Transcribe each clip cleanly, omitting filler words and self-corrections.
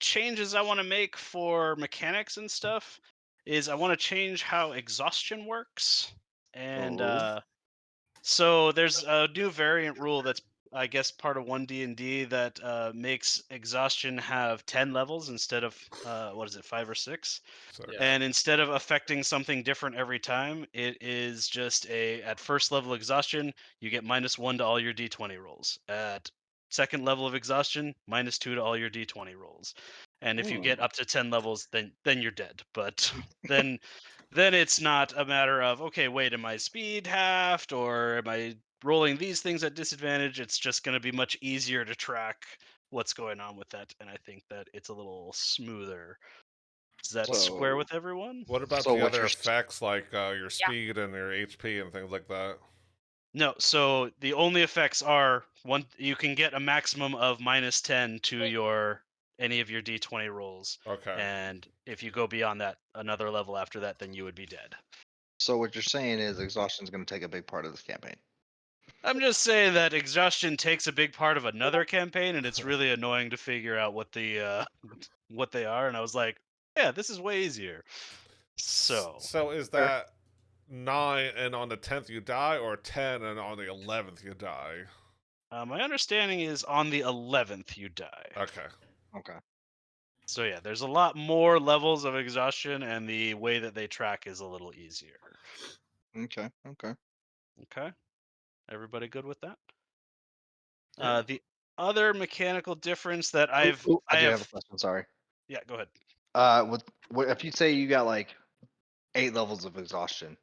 changes I want to make for mechanics and stuff is I want to change how exhaustion works. And Oh. so there's a new variant rule that's I guess part of 1D&D that makes exhaustion have 10 levels instead of what is it, 5 or 6? So, Yeah. And instead of affecting something different every time, it is just at first level exhaustion, you get -1 to all your d20 rolls. At second level of exhaustion, -2 to all your d20 rolls. And if you get up to 10 levels, then you're dead. But then it's not a matter of, okay, wait, am I speed halved or am I rolling these things at disadvantage? It's just going to be much easier to track what's going on with that, and I think that it's a little smoother. Does that square with everyone? what about So the what other you're effects like your speed and your HP and things like that? No, so the only effects are one, you can get a maximum of -10 to your any of your d20 rolls. Okay. And if you go beyond that, another level after that, then you would be dead. So what you're saying is exhaustion is going to take a big part of this campaign. I'm just saying that exhaustion takes a big part of another campaign, and it's really annoying to figure out what what they are. And I was like, yeah, this is way easier. So So is that 9 and on the 10th you die, or 10 and on the 11th you die? my understanding is on the 11th you die. Okay. Okay. So yeah, there's a lot more levels of exhaustion, and the way that they track is a little easier. Okay. Okay. Okay, everybody good with that? Yeah. The other mechanical difference that I do have a question. Sorry. Yeah, go ahead. What if you say you got like 8 levels of exhaustion?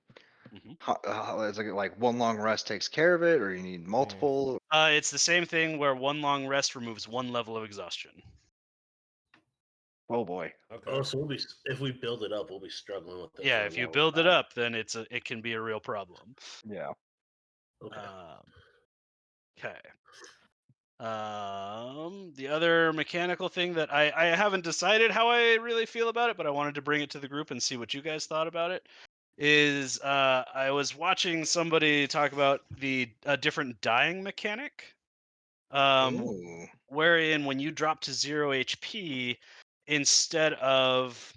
Mhm. How is it like one long rest takes care of it, or you need multiple? It's the same thing where one long rest removes 1 level of exhaustion. Oh boy. Okay. Oh, so if we build it up, we'll be struggling with it. Yeah, for a if you long build it time. up, then it can be a real problem. Yeah. Okay. Okay. The other mechanical thing that I haven't decided how I really feel about it, but I wanted to bring it to the group and see what you guys thought about it. Is I was watching somebody talk about the different dying mechanic, Ooh. wherein when you drop to 0 HP, instead of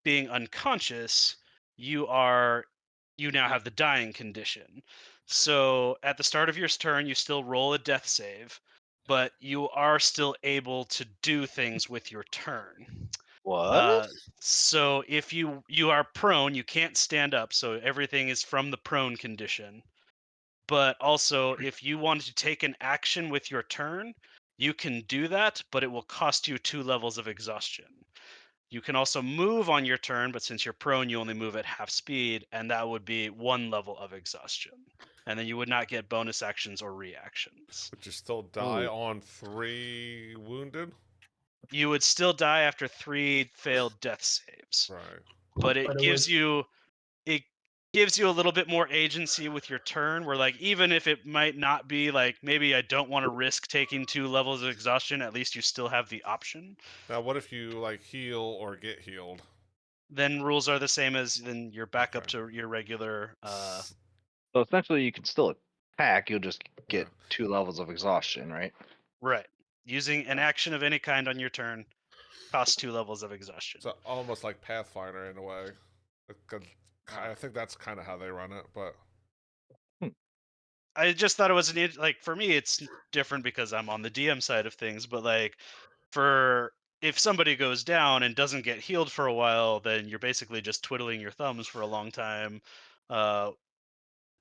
being unconscious, you now have the dying condition. So at the start of your turn, you still roll a death save, but you are still able to do things with your turn. What? So if you are prone, you can't stand up, so everything is from the prone condition. But also, if you wanted to take an action with your turn, you can do that, but it will cost you 2 levels of exhaustion. You can also move on your turn, but since you're prone, you only move at half speed, and that would be 1 level of exhaustion. And then you would not get bonus actions or reactions. But you still die on 3 wounded? You would still die after 3 failed death saves. Right. But But it gives you a little bit more agency with your turn, where like even if it might not be like, maybe I don't want to risk taking 2 levels of exhaustion, at least you still have the option. Now, what if you like heal or get healed? Then rules are the same as then you're back up Okay. to your regular So essentially, you can still attack. You'll just get Yeah. 2 levels of exhaustion, right? right. Using an action of any kind on your turn costs 2 levels of exhaustion. So almost like Pathfinder in a way. I think that's kind of how they run it, but I just thought it was like, for me it's different because I'm on the DM side of things, but like for if somebody goes down and doesn't get healed for a while, then you're basically just twiddling your thumbs for a long time.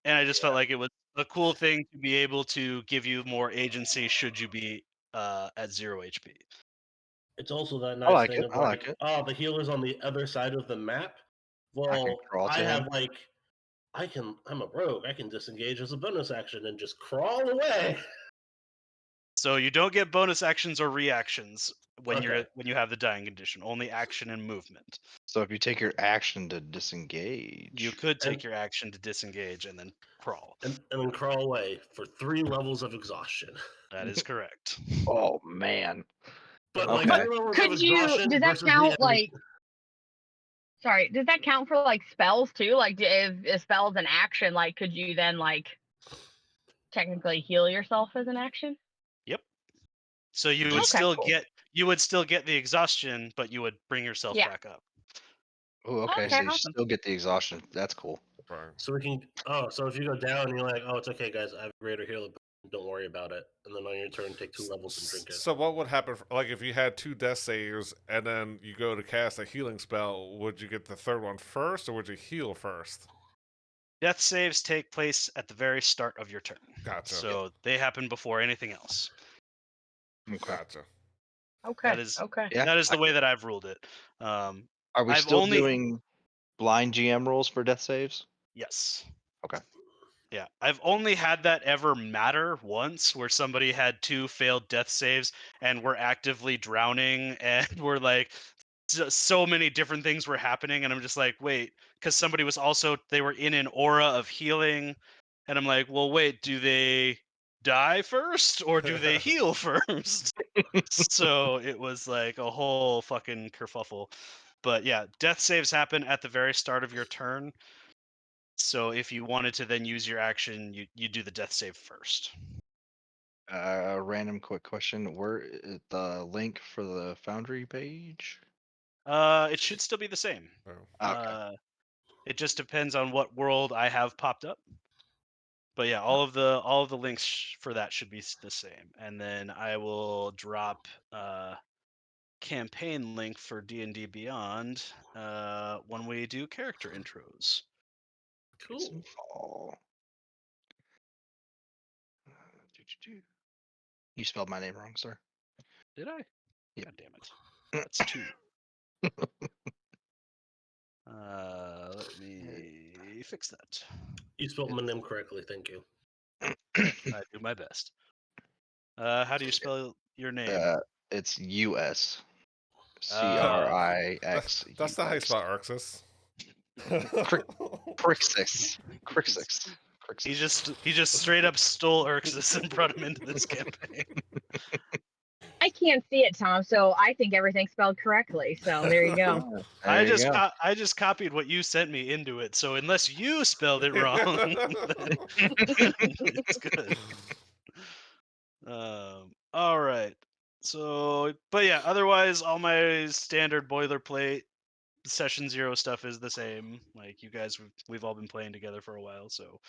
And I just felt like it was a cool thing to be able to give you more agency should you be at 0 HP. it's also that I nice like thing it. of I like like, it. oh, the healer's on the other side of the map. I can Well, crawl to I have him. like, I'm a rogue. I can disengage as a bonus action and just crawl away. So you don't get bonus actions or reactions when Okay. when you have the dying condition. Only action and movement. So if you take your action to disengage, You could take And- your action to disengage and then crawl. and then crawl away for 3 levels of exhaustion. That is correct. oh man. But Okay. like 3 levels of Could you? exhaustion Does that versus the count? enemy. Like, sorry, does that count for like spells too? Like, if spells an action, like, could you then like technically heal yourself as an action? Yep. So you would Okay, still cool. you would still get the exhaustion, but you would bring yourself Yeah. back up. Oh, okay. Okay, So you awesome. still get the exhaustion. That's cool. Right. So we can. Oh, so if you go down, and you're like, oh, it's okay, guys. I have a greater healer. Don't worry about it. And then on your turn, take 2 levels and drink it. So what would happen, like if you had 2 death saves and then you go to cast a healing spell? Would you get the third one first, or would you heal first? Death saves take place at the very start of your turn. Gotcha. So they happen before anything else. Okay. Gotcha. Okay. That is Okay. Yeah. that is the way that I've ruled it. Are we I've still only doing blind GM rolls for death saves? yes. Okay. Yeah, I've only had that ever matter once, where somebody had 2 failed death saves and were actively drowning, and were like, so many different things were happening, and I'm just like, wait, because somebody was also they were in an aura of healing, and I'm like, well, wait, do they die first or do they heal first? So it was like a whole fucking kerfuffle. But yeah, death saves happen at the very start of your turn. So if you wanted to then use your action, you do the death save first. Random quick question. Where is the link for the Foundry page? It should still be the same. Oh. Okay. It just depends on what world I have popped up. But yeah, all of the links for that should be the same. And then I will drop campaign link for D&D Beyond when we do character intros. Rise and Cool. fall. You spelled my name wrong, sir. Did I? Yep. God damn it. That's 2. Let me fix that. You spelled my name correctly. Thank you. I do my best. How do you spell your name? It's US. That's Crix. not how you spell Arxis. Crixus. Crixus. He just straight up stole Urxus and brought him into this campaign. I can't see it, Tom, so I think everything's spelled correctly. So there you go. I There you go. I just copied what you sent me into it. So unless you spelled it wrong, it's good. All right. So, but yeah, otherwise, all my standard boilerplate session 0 stuff is the same. Like you guys, we've all been playing together for a while, so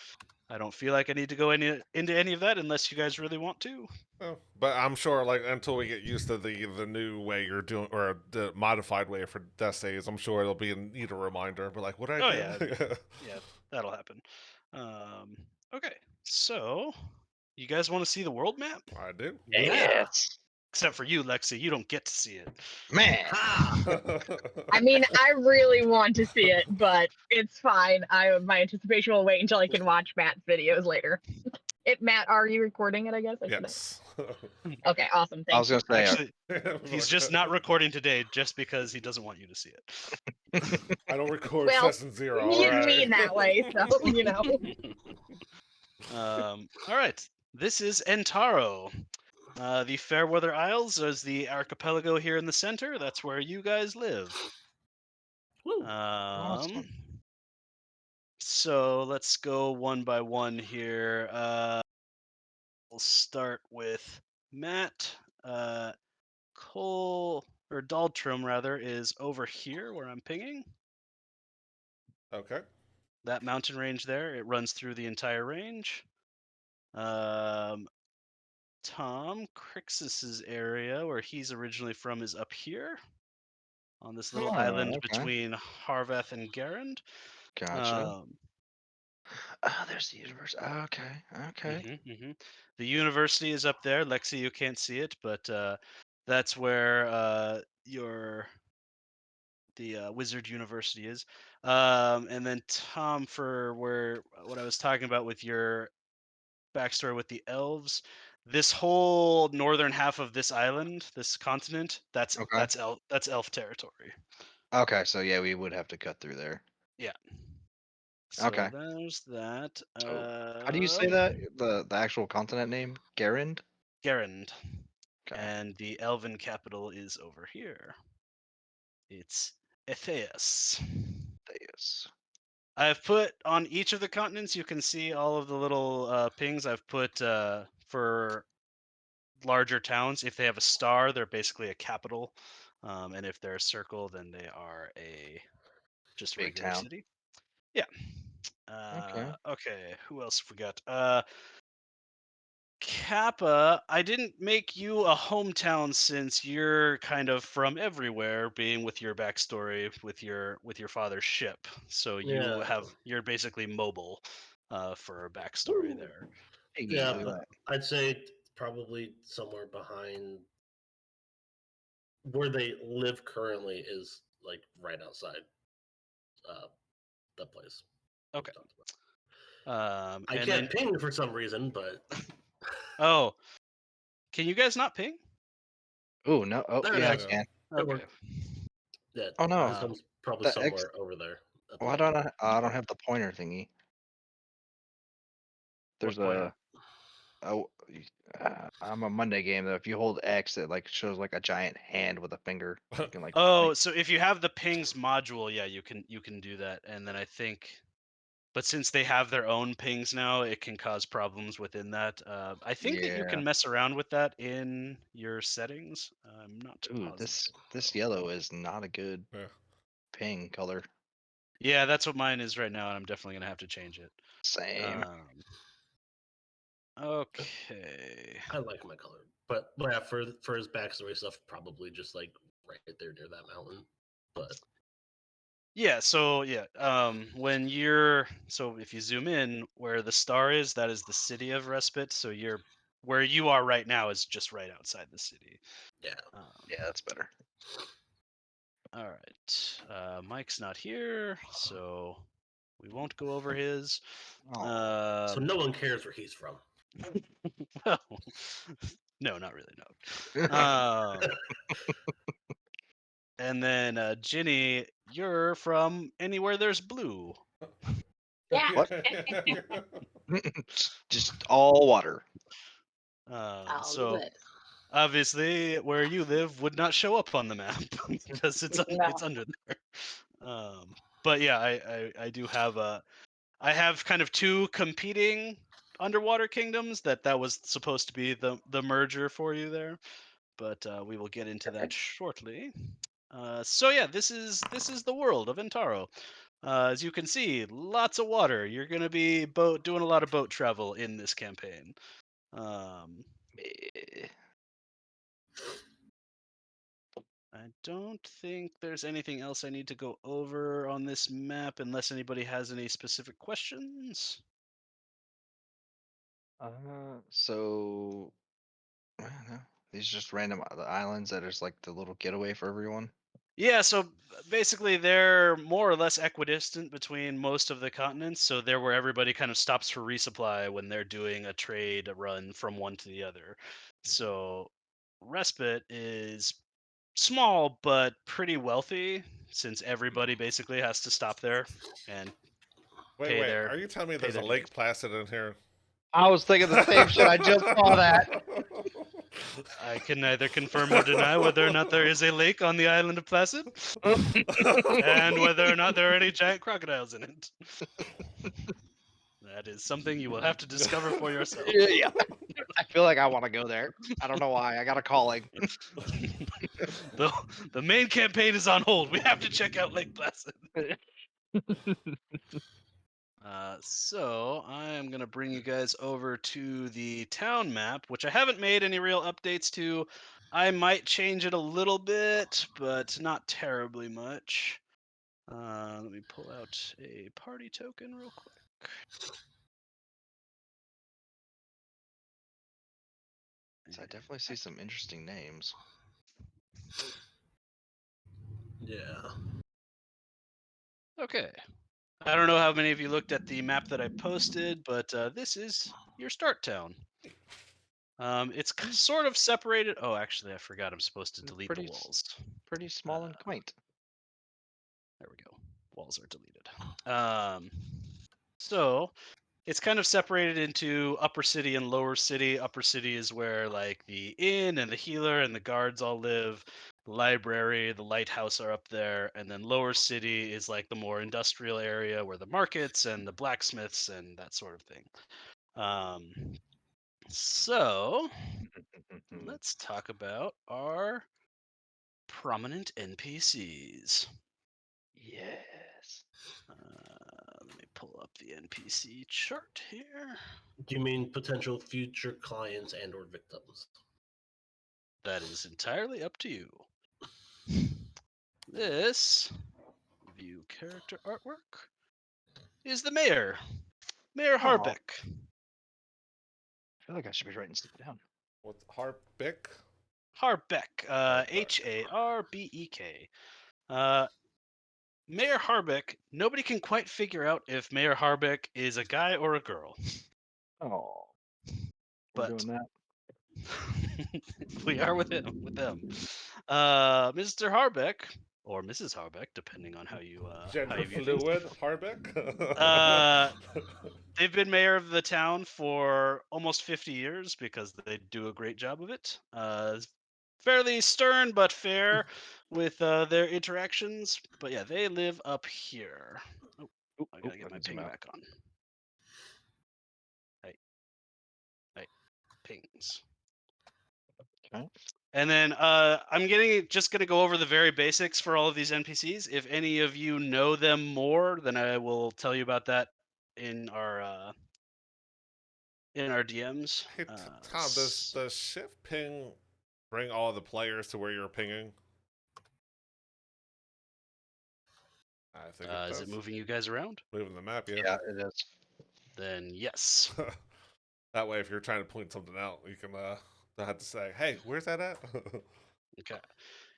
I don't feel like I need to go into any of that unless you guys really want to. Oh, but I'm sure, like, until we get used to the new way you're doing, or the modified way for death saves, I'm sure it'll be a neat reminder. But like, what I Oh do? yeah, yeah, that'll happen. Okay, so you guys want to see the world map? I do. Yeah. Yes. Except for you, Lexi, you don't get to see it. Man. I mean, I really want to see it, but it's fine. My anticipation will wait until I can watch Matt's videos later. Matt, are you recording it? I guess. Yes. Okay, awesome. I was Thank gonna say Actually, he's just not recording today just because he doesn't want you to see it. I don't record Well, session 0. He all is right? mean that way, so you know. All right, this is Entaro. The Fairweather Isles is the archipelago here in the center. That's where you guys live. Woo. Awesome. So let's go one by one here. We'll start with Matt. Cole, or Daltrum rather, is over here where I'm pinging. Okay. That mountain range there, it runs through the entire range. Tom, Crixus's area, where he's originally from, is up here on this little Oh, island okay. between Harveth and Garand. Gotcha. Oh, there's the universe. Okay. Okay. The university is up there. Lexi, you can't see it, but that's where the Wizard University is. And then Tom, for what I was talking about with your backstory with the elves, this whole northern half of this island, this continent, that's Okay. that's elf territory. Okay. So yeah, we would have to cut through there. Yeah. So Okay. there's that. How do you say that? The actual continent name? Garand? Garand. Okay. And the elven capital is over here. It's Etheus. Theus. I've put on each of the continents, you can see all of the little pings I've put for larger towns. If they have a star, they're basically a capital, and if they're a circle, then they are just a Big regular town. city. Yeah. Okay. Okay. Who else have we got? Kappa, I didn't make you a hometown since you're kind of from everywhere, being with your backstory with your father's ship. So Yeah. you're basically mobile for a backstory there. Piggy, Yeah, look at but that. I'd say probably somewhere behind where they live currently is like right outside uh, the place. Okay. I And can't then ping for some reason, but oh, can you guys not ping? Oh no! Oh there it yeah, I is. can. It Okay. worked. Yeah, Oh no! this one's probably The X. somewhere over there. At the Why end. don't I don't have the pointer thingy. What There's pointer? oh, I'm a Monday game though. If you hold X, it like shows like a giant hand with a finger. You can like. Oh, point. so if you have the pings module, yeah, you can do that. And then I think, but since they have their own pings now, it can cause problems within that. I think that you Yeah. can mess around with that in your settings. I'm not Ooh, positive. this yellow is not a good Yeah. ping color. Yeah, that's what mine is right now, and I'm definitely gonna have to change it. Same. Okay. I like my color, but yeah, for his backstory stuff, probably just like right there near that mountain. But Yeah, so yeah, when you're so if you zoom in where the star is, that is the city of Respite. So you're where you are right now is just right outside the city. yeah, Yeah, that's better. All right. Mike's not here, so we won't go over his. Aw. so no one cares where he's from. Well, no, not really. No. And then Ginny, you're from anywhere there's blue. Yeah. What? Just all water. All So good. obviously, where you live would not show up on the map because it's No. under there. But yeah, I do have I have kind of two competing underwater kingdoms that was supposed to be the merger for you there, but we will get into that shortly. So yeah, this is the world of Entaro. As you can see, lots of water. You're gonna be doing a lot of boat travel in this campaign. Um, Eh, I don't think there's anything else I need to go over on this map unless anybody has any specific questions. So I don't know. These just random the islands that is like the little getaway for everyone. Yeah, so basically they're more or less equidistant between most of the continents, so they're where everybody kind of stops for resupply when they're doing a trade run from one to the other. So Respite is small but pretty wealthy since everybody basically has to stop there and Wait, pay wait. their Are you telling me pay there's a their Lake dues. Placid in here? I was thinking the same shit. I just saw that. I can neither confirm or deny whether or not there is a lake on the island of Placid, and whether or not there are any giant crocodiles in it. That is something you will have to discover for yourself. Yeah. I feel like I want to go there. I don't know why. I got a calling. The main campaign is on hold. We have to check out Lake Placid. So I am gonna bring you guys over to the town map, which I haven't made any real updates to. I might change it a little bit, but not terribly much. Let me pull out a party token real quick. So I definitely see some interesting names. Yeah, Okay. I don't know how many of you looked at the map that I posted, but this is your start town. It's sort of separated. Oh, actually, I forgot I'm supposed to delete the walls. Pretty small and quaint. There we go. Walls are deleted. So it's kind of separated into upper city and lower city. Upper city is where like the inn and the healer and the guards all live. The library, the lighthouse are up there, and then lower city is like the more industrial area where the markets and the blacksmiths and that sort of thing. Um, So let's talk about our prominent NPCs. Yes. Let me pull up the NPC chart here. Do you mean potential future clients and or victims? That is entirely up to you. This view character artwork is the mayor, Mayor Aw. Harbeck. I feel like I should be writing stuff down. What's Harbeck? Harbeck, Harbeck. Harbek. Mayor Harbeck. Nobody can quite figure out if Mayor Harbeck is a guy or a girl, Oh, we're but doing that. we are with him. With them, Mr. Harbeck or Mrs. Harbeck, depending on how you Gender view things. fluid Harbeck? They've been mayor of the town for almost 50 years because they do a great job of it. Fairly stern but fair with their interactions. But yeah, they live up here. Oh, I gotta get my can zoom ping out. back on. Hey, pings. Okay. And then I'm just gonna go over the very basics for all of these NPCs. If any of you know them more, then I will tell you about that in our DMs. Hey, Tom, does shift ping bring all the players to where you're pinging? I think it does. Is it moving you guys around? Moving the map, yeah. Yeah, it is. Then yes. That way, if you're trying to point something out, you can don't have to say, "Hey, where's that at?" Okay.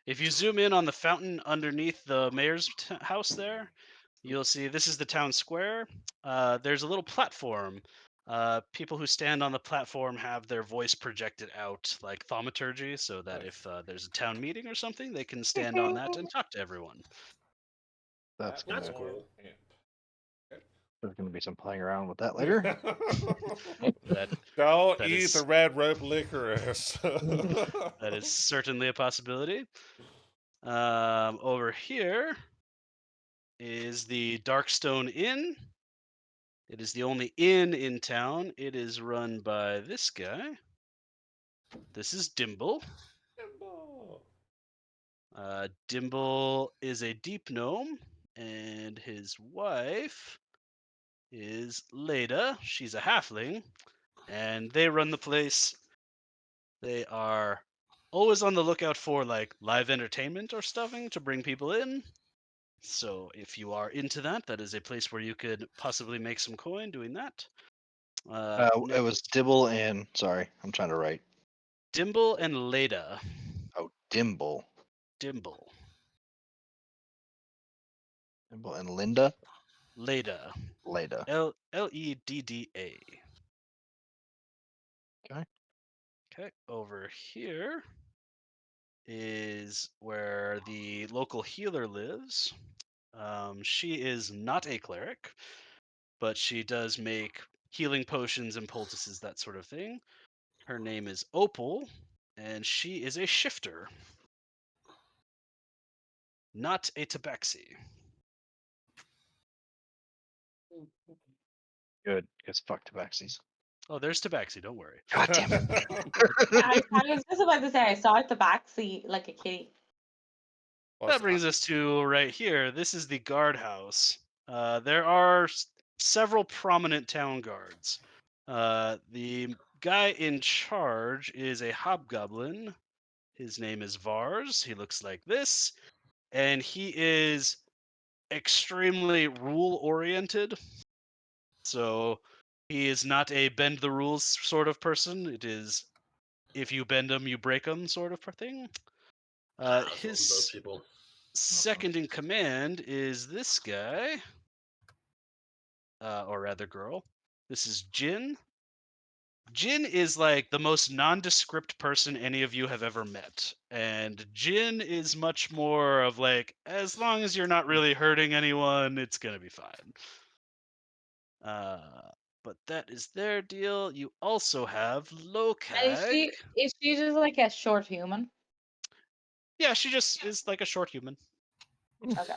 If you zoom in on the fountain underneath the mayor's house there, you'll see this is the town square. There's a little platform. People who stand on the platform have their voice projected out like thaumaturgy, so that Nice. if there's a town meeting or something, they can stand on that and talk to everyone. That's That's gonna. cool. There's gonna be some playing around with that later. Don't that eat is- the red rope licorice. That is certainly a possibility. Over here is the Darkstone Inn. It is the only inn in town. It is run by this guy. This is Dimble. Dimble is a deep gnome, and his wife is Leda. She's a halfling, and they run the place. They are always on the lookout for like live entertainment or stuffing to bring people in. So if you are into that, that is a place where you could possibly make some coin doing that. It was Dibble and sorry, I'm trying to write. Dimble and Leda. Oh, Dimble. Dimble. Dimble and Linda. Leda. Leda. Ledda. Okay. Okay. Over here is where the local healer lives. She is not a cleric, but she does make healing potions and poultices, that sort of thing. Her name is Opal, and she is a shifter, not a tabaxi. Good. Because fuck tabaxis. Oh, there's tabaxi, don't worry. God damn it. I was just about to say I saw it the back seat like a kitty. That brings us to right here. This is the guardhouse. There are several prominent town guards. The guy in charge is a hobgoblin. His name is Vars. He looks like this, and he is extremely rule oriented. So he is not a bend the rules sort of person. It is if you bend them, you break them sort of thing. Those His people. second in command is this guy, or rather girl. This is Jin. Jin is like the most nondescript person any of you have ever met. And Jin is much more of like, as long as you're not really hurting anyone, it's going to be fine. But that is their deal. You also have Lokag. Is she just like a short human? Yeah, she just is like a short human. Okay.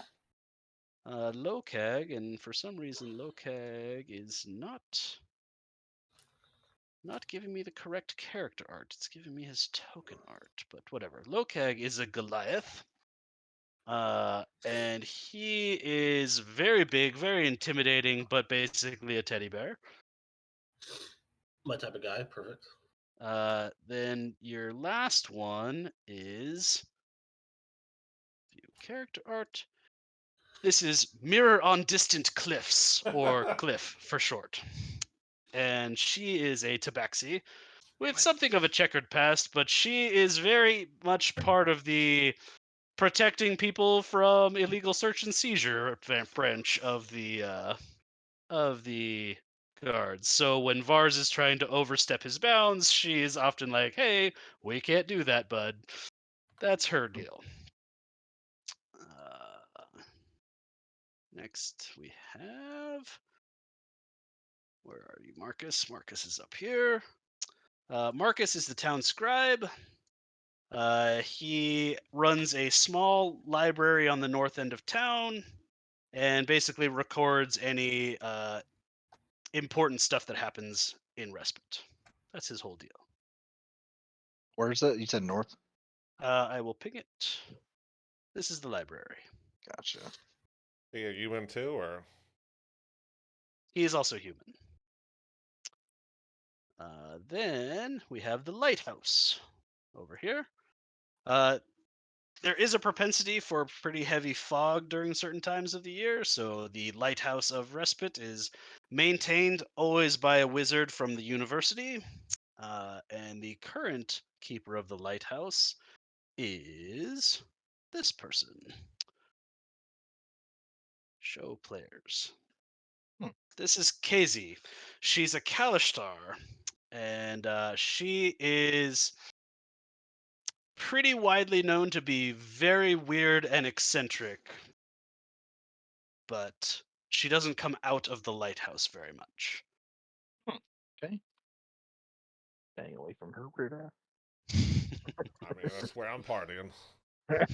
Lokag, and for some reason Lokag is not not giving me the correct character art. It's giving me his token art, but whatever. Lokag is a Goliath. And he is very big, very intimidating, but basically a teddy bear. My type of guy. Perfect. Then your last one is view character art. This is Mirror on Distant Cliffs, or Cliff for short. And she is a tabaxi with something of a checkered past, but she is very much part of the protecting people from illegal search and seizure branch of the guards. So when Vars is trying to overstep his bounds, she is often like, "Hey, we can't do that, bud." That's her deal. Next we have, where are you, Marcus? Marcus is up here. Marcus is the town scribe. He runs a small library on the north end of town and basically records any important stuff that happens in Respite. That's his whole deal. Where's that? You said north? I will ping it. This is the library. Gotcha. Are you human too, or? He is also human. Then we have the lighthouse over here. There is a propensity for pretty heavy fog during certain times of the year, so the Lighthouse of Respite is maintained always by a wizard from the university. And the current keeper of the lighthouse is this person. Show players. This is Kazi. She's a Kalishtar, and she is pretty widely known to be very weird and eccentric, but she doesn't come out of the lighthouse very much. Okay. Staying away from her radar. I mean, that's where I'm partying. Why are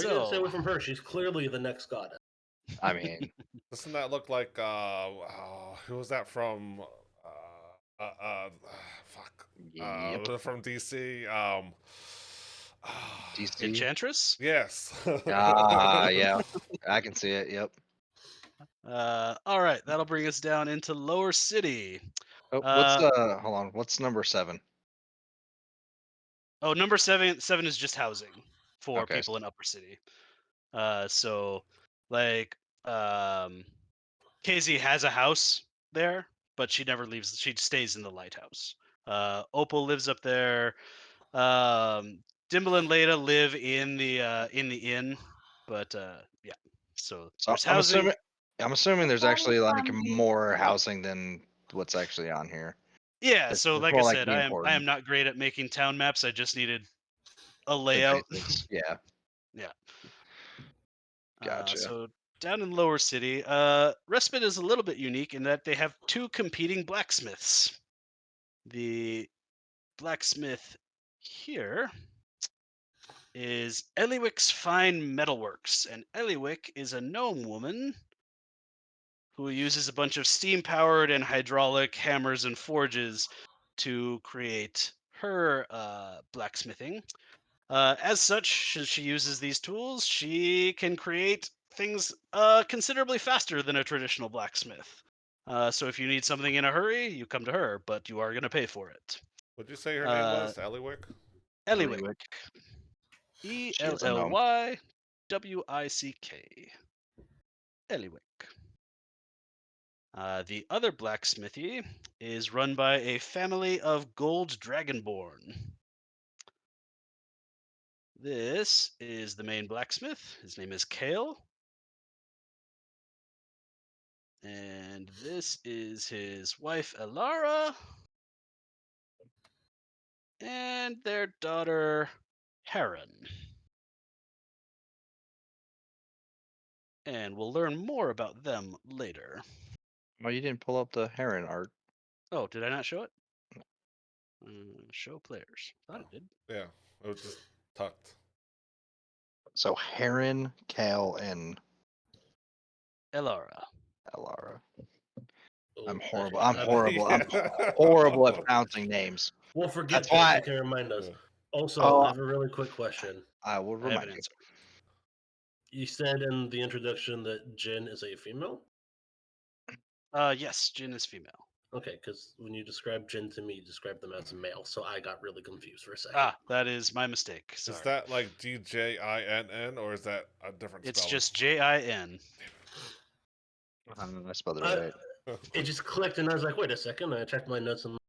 you gonna stay So, away from her? She's clearly the next goddess. I mean, Doesn't that look like who was that from? Fuck. yep. From DC. DC. Enchantress? Yes. Yeah. I can see it. Yep. All right, that'll bring us down into Lower City. Oh, hold on. What's number 7? Oh, number seven is just housing for Okay. people in Upper City. So like KZ has a house there, but she never leaves. She stays in the lighthouse. Opal lives up there. Dimble and Leda live in the inn, but yeah. So So there's housing. I'm assuming there's That actually is like from the- more housing than what's actually on here. Yeah. It's So like I more like said, the I am important, not great at making town maps. I just needed a the layout. basics. Yeah. Yeah. Gotcha. So down in Lower City, Respite is a little bit unique in that they have two competing blacksmiths. The blacksmith here is Eliwick's Fine Metalworks, and Eliwick is a gnome woman who uses a bunch of steam-powered and hydraulic hammers and forges to create her blacksmithing. As such, she uses these tools, she can create things considerably faster than a traditional blacksmith. So if you need something in a hurry, you come to her, but you are going to pay for it. What'd you say her name Uh, was? Eliwick? Eliwick. Eliwick. E She L is a L gnome. Y W I C K. Eliwick. The other blacksmithy is run by a family of gold dragonborn. This is the main blacksmith. His name is Kale. And this is his wife, Elara. And their daughter, Heron. And we'll learn more about them later. Oh, you didn't pull up the heron art. Oh, did I not show it? Show players. Thought it did. Yeah, it was just tucked. So Heron, Cal, and Elara. Elara. I'm Oh, horrible. actually, I'm horrible. I'm Yeah. horrible at pronouncing names. We'll forget That's that. why- You can remind us. Yeah. Also, Oh. I have a really quick question. I will I have an remind you. answer. You said in the introduction that Jin is a female? Yes, Jin is female. Okay, because when you described Jin to me, you described them as a male, so I got really confused for a second. Ah, that is my mistake. Sorry. Is that like DJINN or is that a different It's spelling? just Jin. I spelled it I- right. It just clicked, and I was like, "Wait a second!" I checked my notes, and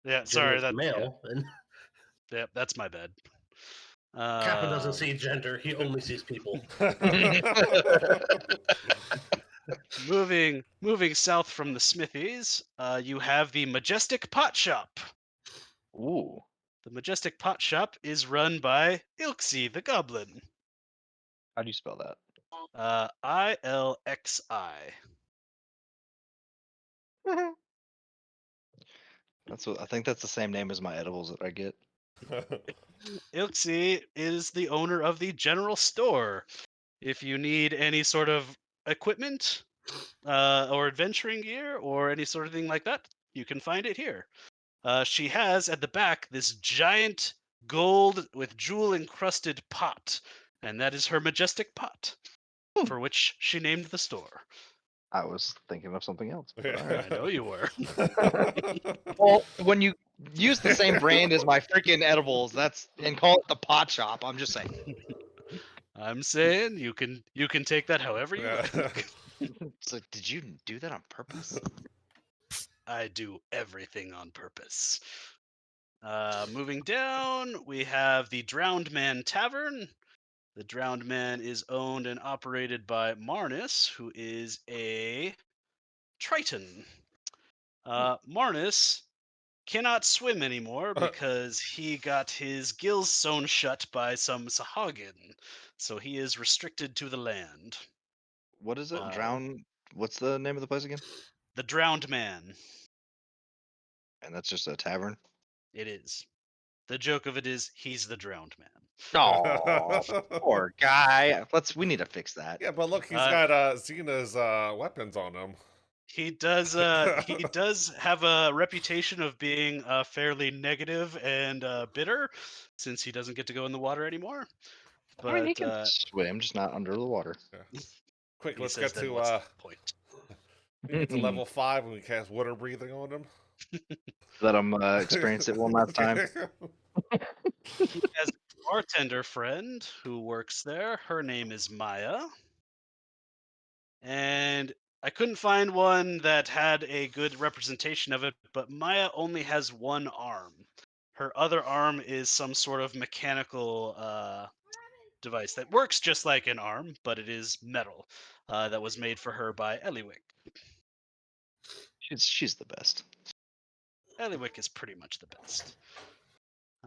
Yeah, Jin sorry. is That male, and Yeah, that's my bad. Kappa doesn't Um, see gender; he only sees people. moving south from the smithies, you have the Majestic Pot Shop. Ooh. The Majestic Pot Shop is run by Ilxi the Goblin. How do you spell that? ILXI. That's what I think. That's the same name as my edibles that I get. Ilxi is the owner of the general store. If you need any sort of equipment or adventuring gear or any sort of thing like that, you can find it here. She has at the back this giant gold with jewel encrusted pot, and that is her majestic pot, for which she named the store. I was thinking of something else. But all I right. know you were. Well, when you use the same brand as my freaking edibles, and call it the pot shop. I'm just saying. I'm saying you can take that however you Yeah. like. It's like, did you do that on purpose? I do everything on purpose. Moving down, we have the Drowned Man Tavern. The Drowned Man is owned and operated by Marnus, who is a Triton. Marnus cannot swim anymore because he got his gills sewn shut by some Sahagin, so he is restricted to the land. What is it? Uh, Drown. What's the name of the place again? The Drowned Man. And that's just a tavern. It is. The joke of it is he's the Drowned Man. Oh, poor guy. We need to fix that. Yeah, but look, he's Uh, got Xena's weapons on him. He does have a reputation of being fairly negative and bitter, since he doesn't get to go in the water anymore. But I mean, he can swim, just not under the water. Quick, he let's says, get then to what's the point? level 5 when we cast water breathing on him. Let him experience it one last time. He has a bartender friend who works there. Her name is Maya. And I couldn't find one that had a good representation of it, but Maya only has one arm. Her other arm is some sort of mechanical device that works just like an arm, but it is metal that was made for her by Eliwick. She's the best. Eliwick is pretty much the best.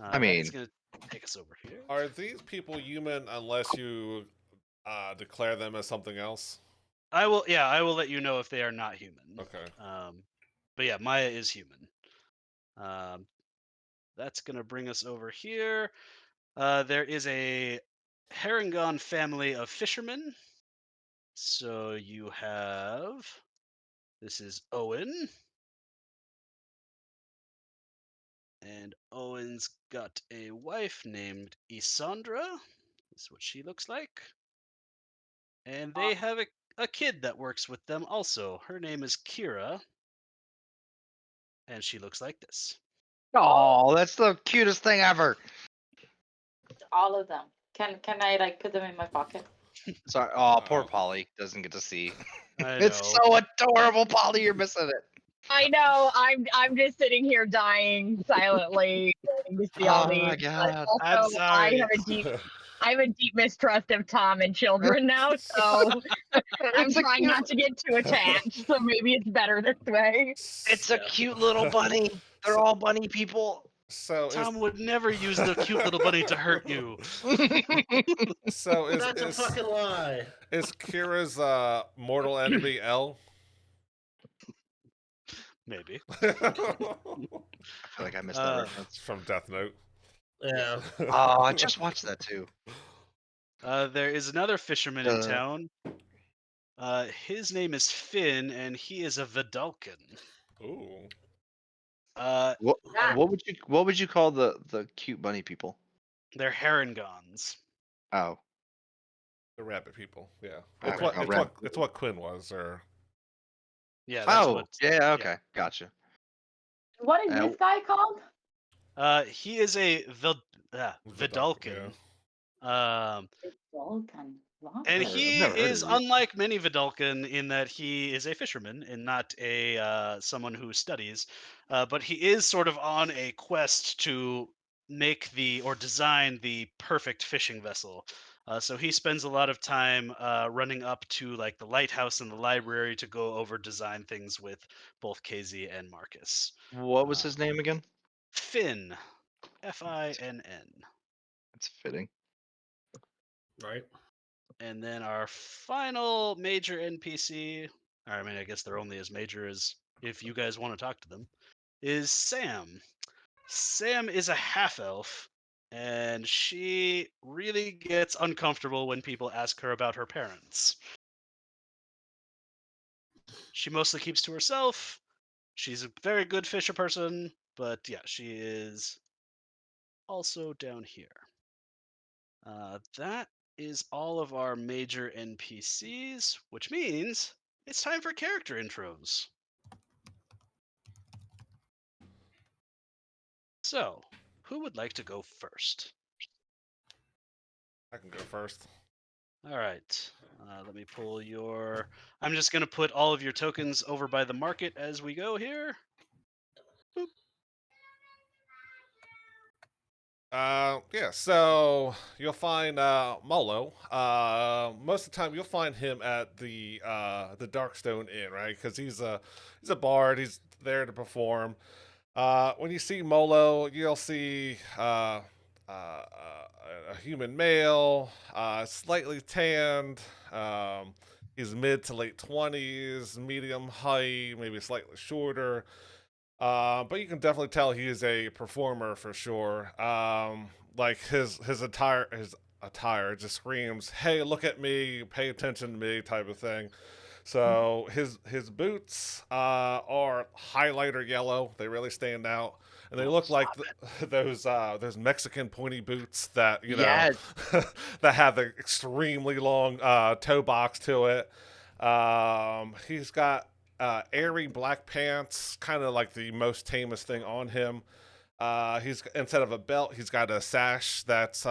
I mean- that's gonna take us over here. Are these people human unless you declare them as something else? I will let you know if they are not human. Okay. But yeah, Maya is human. That's gonna bring us over here. There is a Harangon family of fishermen. So you have, this is Owen. And Owen's got a wife named Isandra. This is what she looks like. And they have a kid that works with them also. Her name is Kira. And she looks like this. Oh, that's the cutest thing ever. All of them. Can I like put them in my pocket? Sorry. Oh, poor Uh-oh. Polly doesn't get to see. I It's know. so adorable, Polly. You're missing it. I know. I'm just sitting here dying silently, waiting to see all Oh these. my but God. I'm also, sorry. I have a deep mistrust of Tom and children now, so I'm It's a trying cute- not to get too attached. So maybe it's better this way. It's a cute little bunny. They're all bunny people. So Tom would never use the cute little bunny to hurt you. is That's a fucking lie. is Kira's mortal enemy L? Maybe. I feel like I missed that reference. From Death Note. Yeah. Oh, I just watched that too. There is another fisherman in Uh. town. His name is Finn, and he is a Vidalcan. Ooh. What Ah. what would you call the cute bunny people? They're herringons. Oh, The rabbit people. Yeah. all It's right. what Oh, it's what it's what Quinn was, or Yeah, that's oh, what. yeah. Okay, gotcha. What is Uh, this guy called? He is a Yeah. Vidalcan. Um, Vulcan. What? and I've he never heard is of it. unlike many Vidalcan in that he is a fisherman and not a someone who studies. But he is sort of on a quest to make or design the perfect fishing vessel. So he spends a lot of time running up to like the lighthouse and the library to go over design things with both KZ and Marcus. What was Uh, his name again? Finn, Finn. It's fitting. Right. And then our final major NPC, or I mean, I guess they're only as major as if you guys want to talk to them, is Sam. Sam is a half elf, and she really gets uncomfortable when people ask her about her parents. She mostly keeps to herself. She's a very good fisher person, but yeah, she is also down here. That is all of our major NPCs, which means it's time for character intros. So, who would like to go first? I can go first. All right, let me pull your. I'm just going to put all of your tokens over by the market as we go here. Boop. Yeah, so you'll find Molo. Most of the time you'll find him at the Darkstone Inn, right? Because he's a bard. He's there to perform. When you see Molo, you'll see a human male, slightly tanned. He's mid to late 20s, medium height, maybe slightly shorter. But you can definitely tell he is a performer for sure. Like his attire just screams, "Hey, look at me, pay attention to me," type of thing. So his boots are highlighter yellow. They really stand out, and they look like those Mexican pointy boots that Yeah. that have the extremely long toe box to it. He's got airy black pants, kind of like the most tamest thing on him. He's instead of a belt, he's got a sash that's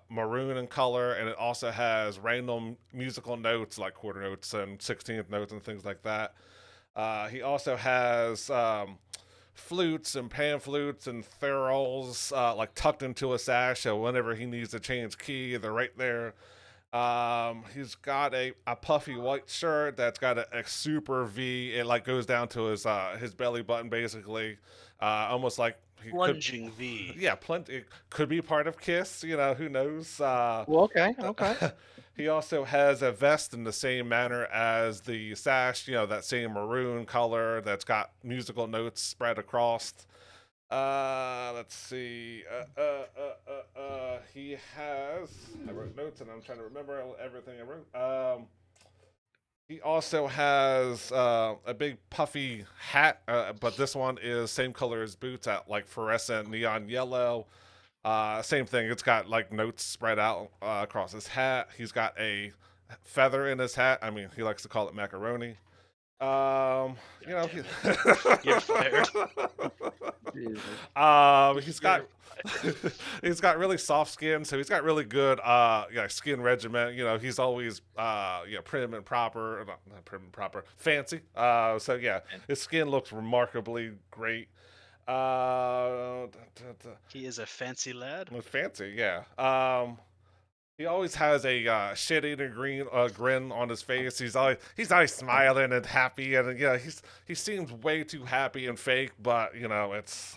maroon in color, and it also has random musical notes like quarter notes and 16th notes and things like that. He also has flutes and pan flutes and therols like tucked into a sash, so whenever he needs to change key, they're right there. He's got a puffy white shirt that's got a super V. It like goes down to his belly button basically, almost like he could. Plunging V. Yeah, plenty. It could be part of Kiss. Who knows? Well, okay. He also has a vest in the same manner as the sash. That same maroon color that's got musical notes spread across. Let's see. He has. I wrote notes, and I'm trying to remember everything I wrote. He also has a big puffy hat, but this one is same color as boots, at like fluorescent neon yellow. Same thing. It's got like notes spread out across his hat. He's got a feather in his hat. I mean, he likes to call it macaroni. He, You're fired. he's got he's got really soft skin, so he's got really good skin regimen. He's always prim and proper, not prim and proper, fancy. So yeah, his skin looks remarkably great. He is a fancy lad. Fancy, yeah. He always has a shit-eating grin on his face. He's always smiling and happy, and he seems way too happy and fake. But it's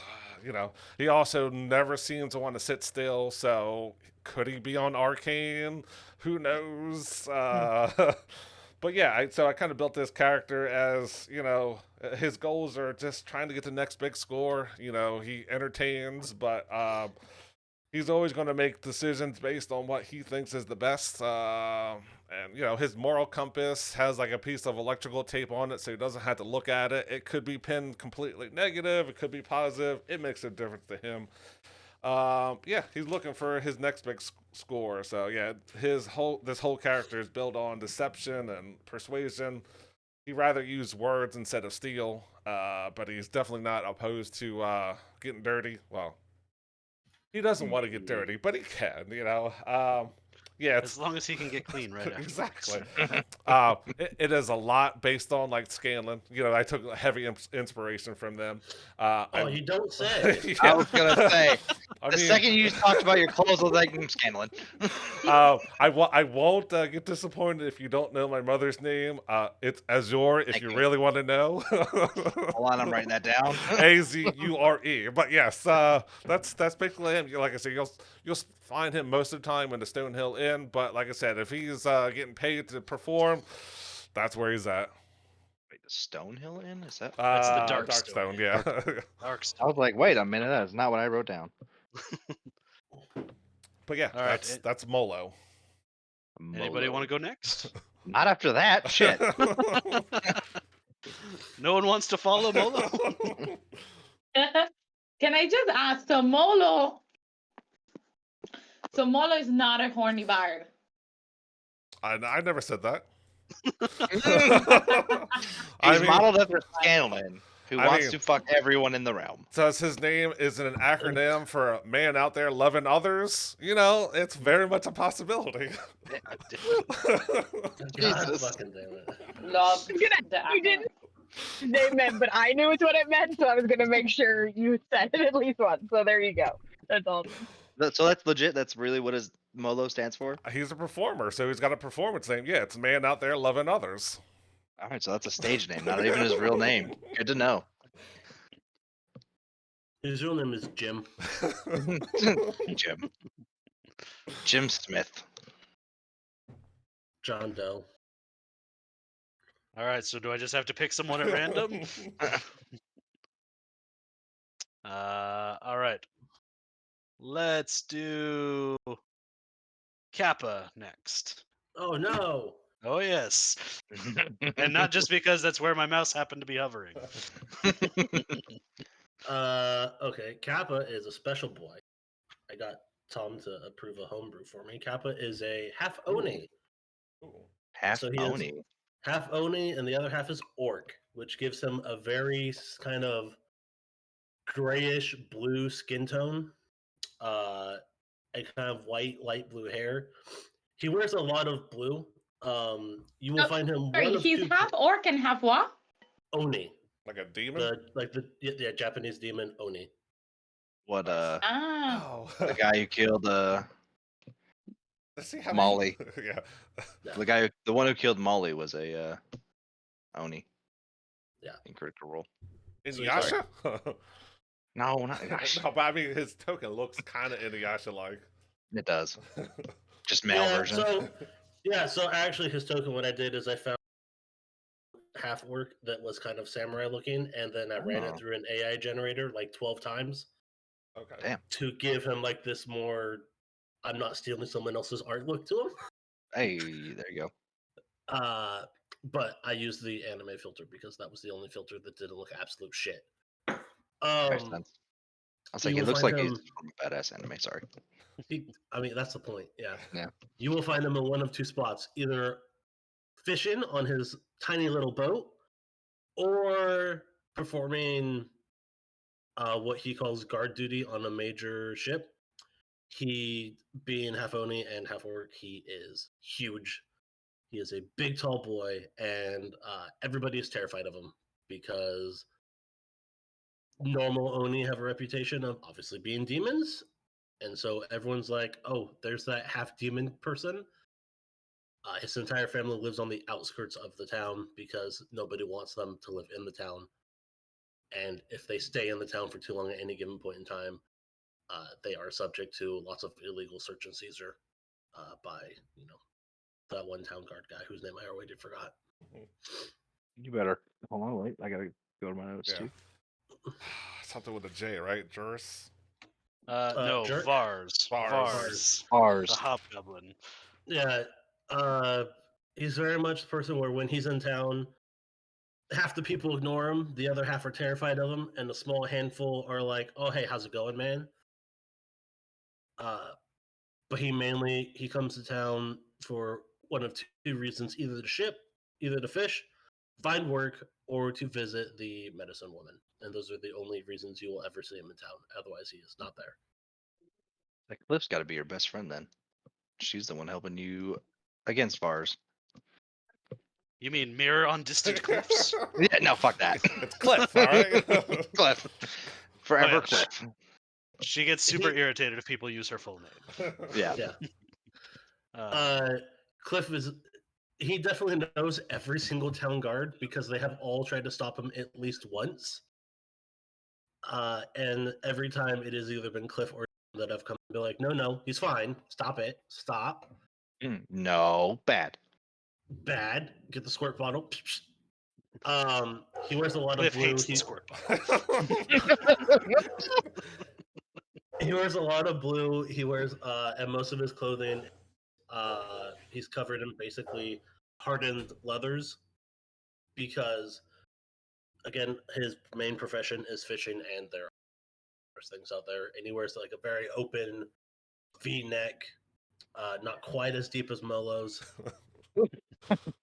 he also never seems to want to sit still. So could he be on Arcane? Who knows? But yeah, so I kind of built this character as his goals are just trying to get the next big score. He entertains, but he's always going to make decisions based on what he thinks is the best. And his moral compass has like a piece of electrical tape on it, so he doesn't have to look at it. It could be pinned completely negative. It could be positive. It makes a difference to him. Yeah, he's looking for his next big score. So yeah, this whole character is built on deception and persuasion. He'd rather use words instead of steel, but he's definitely not opposed to getting dirty. Well, he doesn't want to get dirty, but he can. Yeah, it's As long as he can get clean right after. exactly. It is a lot based on like Scanlan. I took heavy inspiration from them. Oh, you don't say. Yeah. I was gonna say I the mean, second you talked about your clothes, I was like, Scanlan. I won't get disappointed if you don't know my mother's name. It's Azure if Thank you you. really want to know. Hold on, I'm writing that down. Azure. But yes, that's basically him. Like I said, you'll find him most of the time in the Stonehill Inn. But like I said, if he's getting paid to perform, that's where he's at. Wait, the Stonehill Inn? Is that? That's the Darkstone. Darkstone. Yeah. Darkstone. I was like, wait a minute, that's not what I wrote down. But yeah, All right, that's Molo. Anybody want to go next? Not after that. Shit. No one wants to follow Molo? Can I just ask? So Molo is not a horny bard. I never said that. He's modeled after Scanlan, who I wants mean- to fuck everyone in the realm. Says his name isn't an acronym for a man out there loving others. It's very much a possibility. God Jesus. fucking damn it. Love. You didn't say it meant, but I knew it's what it meant, so I was gonna make sure you said it at least once. So there you go. That's all. So that's legit. That's really what his MOLO stands for. He's a performer, so he's got a performance name. Yeah, it's a man out there loving others. All right, so that's a stage name, not even his real name. Good to know. His real name is Jim. Jim Smith. John Doe. All right, so do I just have to pick someone at random? All right. Let's do Kappa next. Oh no. Oh yes, and not just because that's where my mouse happened to be hovering. Okay. Kappa is a special boy. I got Tom to approve a homebrew for me. Kappa is a half Oni. Half So he is- Oni. Half Oni, and the other half is Orc, which gives him a very kind of grayish blue skin tone, and kind of light blue hair. He wears a lot of blue. You will Oh, find him. Sorry, one of he's two half orc and half what? Oni, Like a demon? the Japanese demon Oni. What Ah. Oh. the guy who killed Let's see how Molly. Yeah. the one who killed Molly was a Oni. Yeah. In Critical Role. Inuyasha? No, not gosh. No, but I mean, his token looks kind of Inuyasha-like. It does. Just male version. So actually his token, what I did is I found half orc that was kind of samurai looking, and then I ran Oh. it through an AI generator like 12 times Okay. Damn. to give him like this more I'm not stealing someone else's art look to him. Hey, there you go. But I used the anime filter because that was the only filter that didn't look absolute shit. Makes sense. I was like, you he will looks find like he's him- from a badass anime. Sorry. I mean, that's the point. Yeah. Yeah. You will find him in one of two spots, either fishing on his tiny little boat or performing what he calls guard duty on a major ship. He, being half Oni and half orc, he is huge. He is a big, tall boy, and everybody is terrified of him because normal Oni have a reputation of obviously being demons. And so everyone's like, oh, there's that half demon person. His entire family lives on the outskirts of the town because nobody wants them to live in the town. And if they stay in the town for too long at any given point in time, they are subject to lots of illegal search and seizure by, that one town guard guy whose name I already forgot. You better hold on. Wait, I gotta go to my notes Yeah. too. Something with a J, right? Juris? No, Jerk? Vars. Vars. The Ours. hobgoblin. Yeah. He's very much the person where when he's in town, half the people ignore him, the other half are terrified of him, and a small handful are like, "Oh, hey, how's it going, man?" But he comes to town for one of two reasons: either to ship, either to fish, find work, or to visit the medicine woman. And those are the only reasons you will ever see him in town. Otherwise, he is not there. That Cliff's got to be your best friend then. She's the one helping you against Vars. You mean mirror on distant cliffs? Yeah, no, fuck that. It's Cliff, all right? Cliff. Forever yeah. Cliff. She gets super irritated if people use her full name. Yeah. Yeah. Cliff is. He definitely knows every single town guard because they have all tried to stop him at least once. And every time it has either been Cliff or that have come and be like, no, he's fine. Stop it. Stop. No, bad. Bad. Get the squirt bottle. He wears a lot Cliff of blue. hates the squirt bottle. He wears a lot of blue. He wears, and most of his clothing, he's covered in basically hardened leathers because, again, his main profession is fishing, and there are things out there. And he wears like a very open V-neck, not quite as deep as Molo's,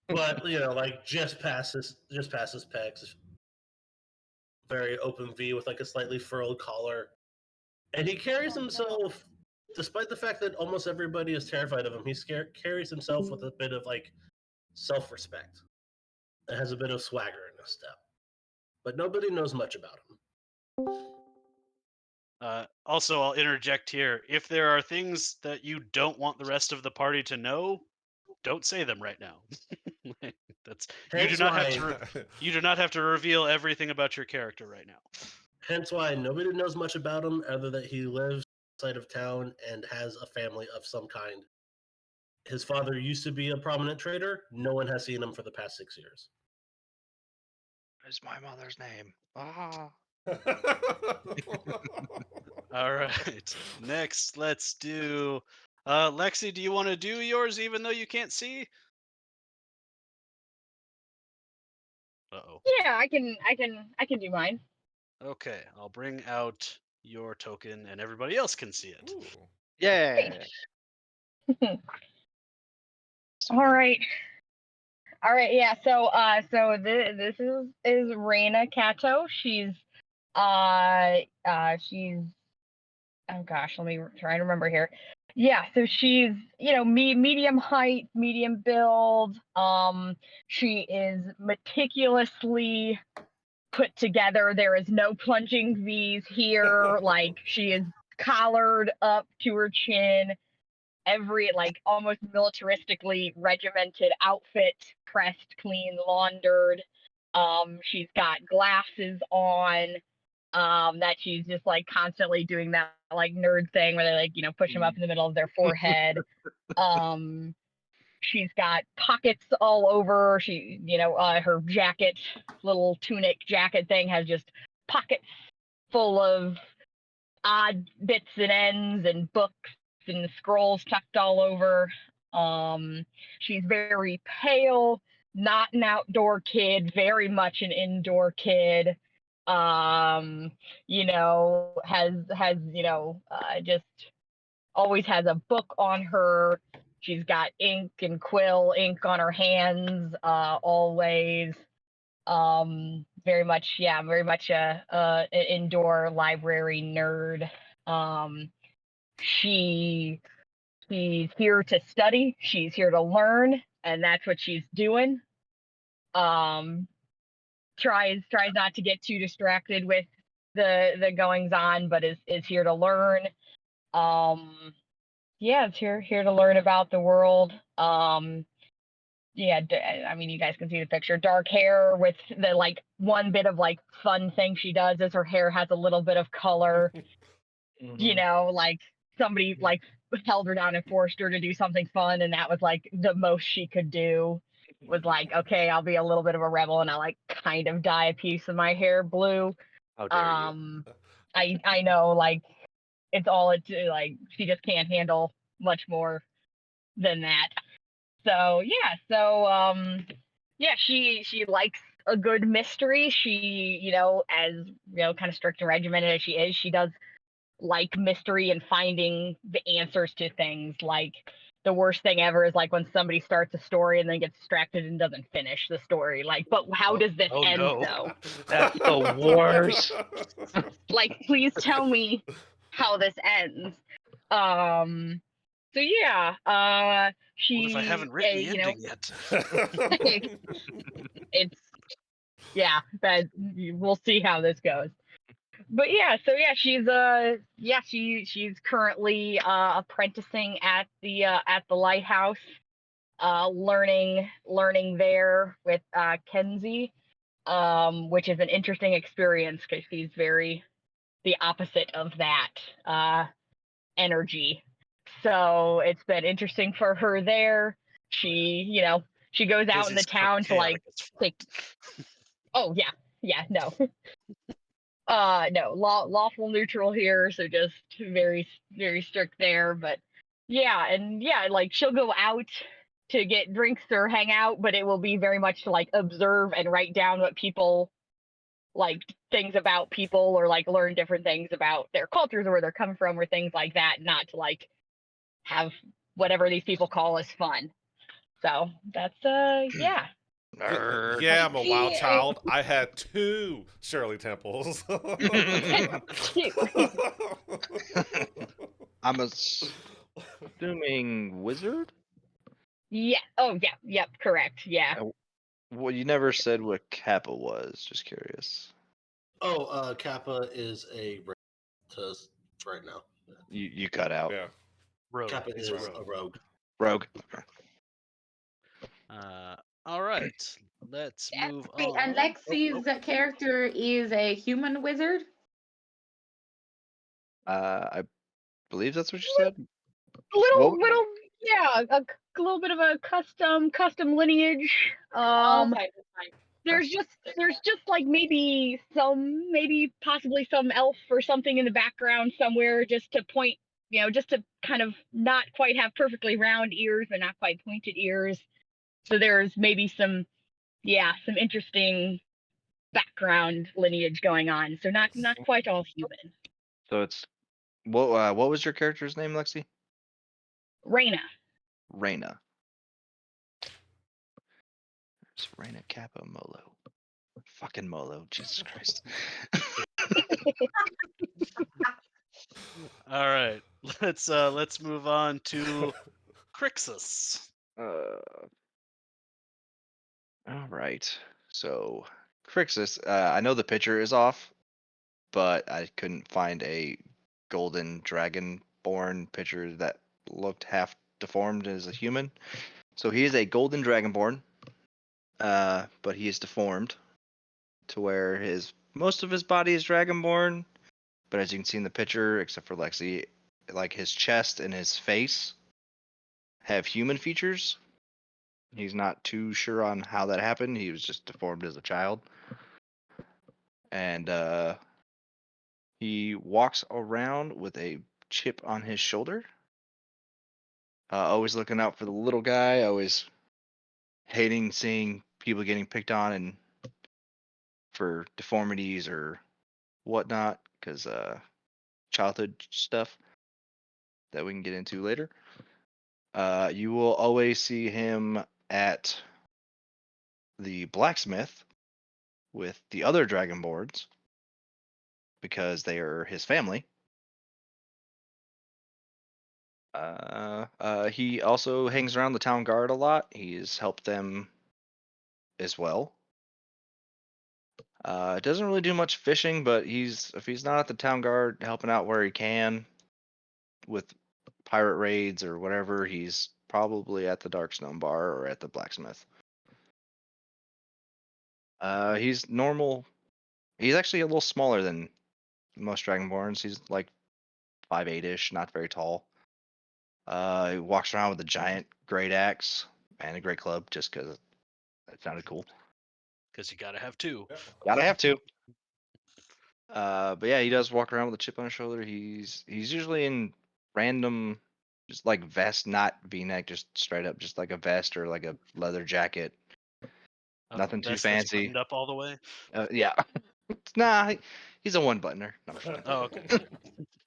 but like just past his pecs. Very open V with like a slightly furled collar, and he carries himself. Despite the fact that almost everybody is terrified of him, he carries himself with a bit of like self-respect. It has a bit of swagger in his step, but nobody knows much about him. Also, I'll interject here. If there are things that you don't want the rest of the party to know, don't say them right now. That's you do not have to reveal everything about your character right now. Hence why nobody knows much about him, other that he lives outside of town and has a family of some kind. His father used to be a prominent trader. No one has seen him for the past 6 years. What is my mother's name? Ah. All right. Next, let's do. Lexi, do you want to do yours even though you can't see? Uh-oh. Yeah, I can do mine. Okay, I'll bring out your token and everybody else can see it. Ooh. Yeah. All right. Yeah. So this is Reina Cato. She's oh gosh, let me try to remember here. Yeah, so she's medium height, medium build. She is meticulously put together. There is no plunging V's here. Like, she is collared up to her chin. Every almost militaristically regimented outfit, pressed, clean, laundered. She's got glasses on. That she's just constantly doing that nerd thing where they push them up in the middle of their forehead. She's got pockets all over. She, her jacket, little tunic jacket thing has just pockets full of odd bits and ends and books and scrolls tucked all over. She's very pale, not an outdoor kid, very much an indoor kid. Just always has a book on her. She's got ink and quill ink on her hands, always. Very much an indoor library nerd. She's here to study. She's here to learn, and that's what she's doing. Tries not to get too distracted with the goings on, but is here to learn. It's here to learn about the world. I mean, you guys can see the picture. Dark hair with the one bit of fun thing she does is her hair has a little bit of color. Somebody held her down and forced her to do something fun, and that was the most she could do. Was okay, I'll be a little bit of a rebel and I'll kind of dye a piece of my hair blue. How dare you? I know it's all like she just can't handle much more than that. So yeah, she likes a good mystery. She, as kind of strict and regimented as she is, she does like mystery and finding the answers to things. Like the worst thing ever is like when somebody starts a story and then gets distracted and doesn't finish the story. Like, but how does this oh end no. though? That's the worst. Like, please tell me how this ends. So yeah, she What if I haven't written the you know ending yet? it's yeah, that we'll see how this goes. But yeah, so yeah, she's currently apprenticing at the lighthouse, learning there with Kenzie, which is an interesting experience because she's very the opposite of that energy. So it's been interesting for her there. She goes out in the Kenzie's town to like chaotic as fuck. take. Oh yeah, no. No, lawful neutral here, so just very very strict there. But yeah, and yeah, like she'll go out to get drinks or hang out, but it will be very much to like observe and write down what people like, things about people, or like learn different things about their cultures or where they're coming from or things like that, not to like have whatever these people call as fun. So that's yeah. Nerd. Yeah, I'm a wild Yeah. child. I had 2 Shirley Temples. I'm assuming wizard. Yeah. Oh yeah. Yep. Correct. Yeah. Well, you never said what Kappa was. Just curious. Oh, Kappa is a to right now. You cut out. Yeah. Rogue. Kappa He's is rogue. a rogue. Rogue. Okay. All right. Let's move Wait, on. and Lexi's character is a human wizard. I believe that's what you said. Little What? yeah, a little bit of a custom lineage. Okay, that's fine. There's just like maybe possibly some elf or something in the background somewhere, just to point, just to kind of not quite have perfectly round ears but not quite pointed ears. So there's maybe some interesting background lineage going on. So not quite all human. So it's what was your character's name, Lexi? Reina. Reina. It's Reina Kappa Molo. Fucking Molo, Jesus Christ. All right. Let's move on to Crixus. All right. So Crixus, I know the picture is off, but I couldn't find a golden dragonborn picture that looked half deformed as a human. So he is a golden dragonborn, but he is deformed to where most of his body is dragonborn, but as you can see in the picture, except for Lexi, like his chest and his face have human features. He's not too sure on how that happened. He was just deformed as a child. And he walks around with a chip on his shoulder. Always looking out for the little guy, always hating seeing people getting picked on and for deformities or whatnot, because childhood stuff that we can get into later. You will always see him at the blacksmith with the other dragonborns because they are his family. He also hangs around the town guard a lot. He's helped them as well. Doesn't really do much fishing, but if he's not at the town guard helping out where he can with pirate raids or whatever, he's probably at the Darkstone bar or at the blacksmith. He's normal. He's actually a little smaller than most dragonborns. He's like 5'8"-ish, not very tall. He walks around with a giant great axe and a great club just because it sounded cool. Because you gotta have 2. Gotta have to. But yeah, he does walk around with a chip on his shoulder. He's usually in random, just like vest, not V-neck, just straight up, just like a vest or like a leather jacket. Nothing too Vest that's fancy. buttoned up all the way. Yeah. Nah, he's a one buttoner. No, I'm just Oh, okay.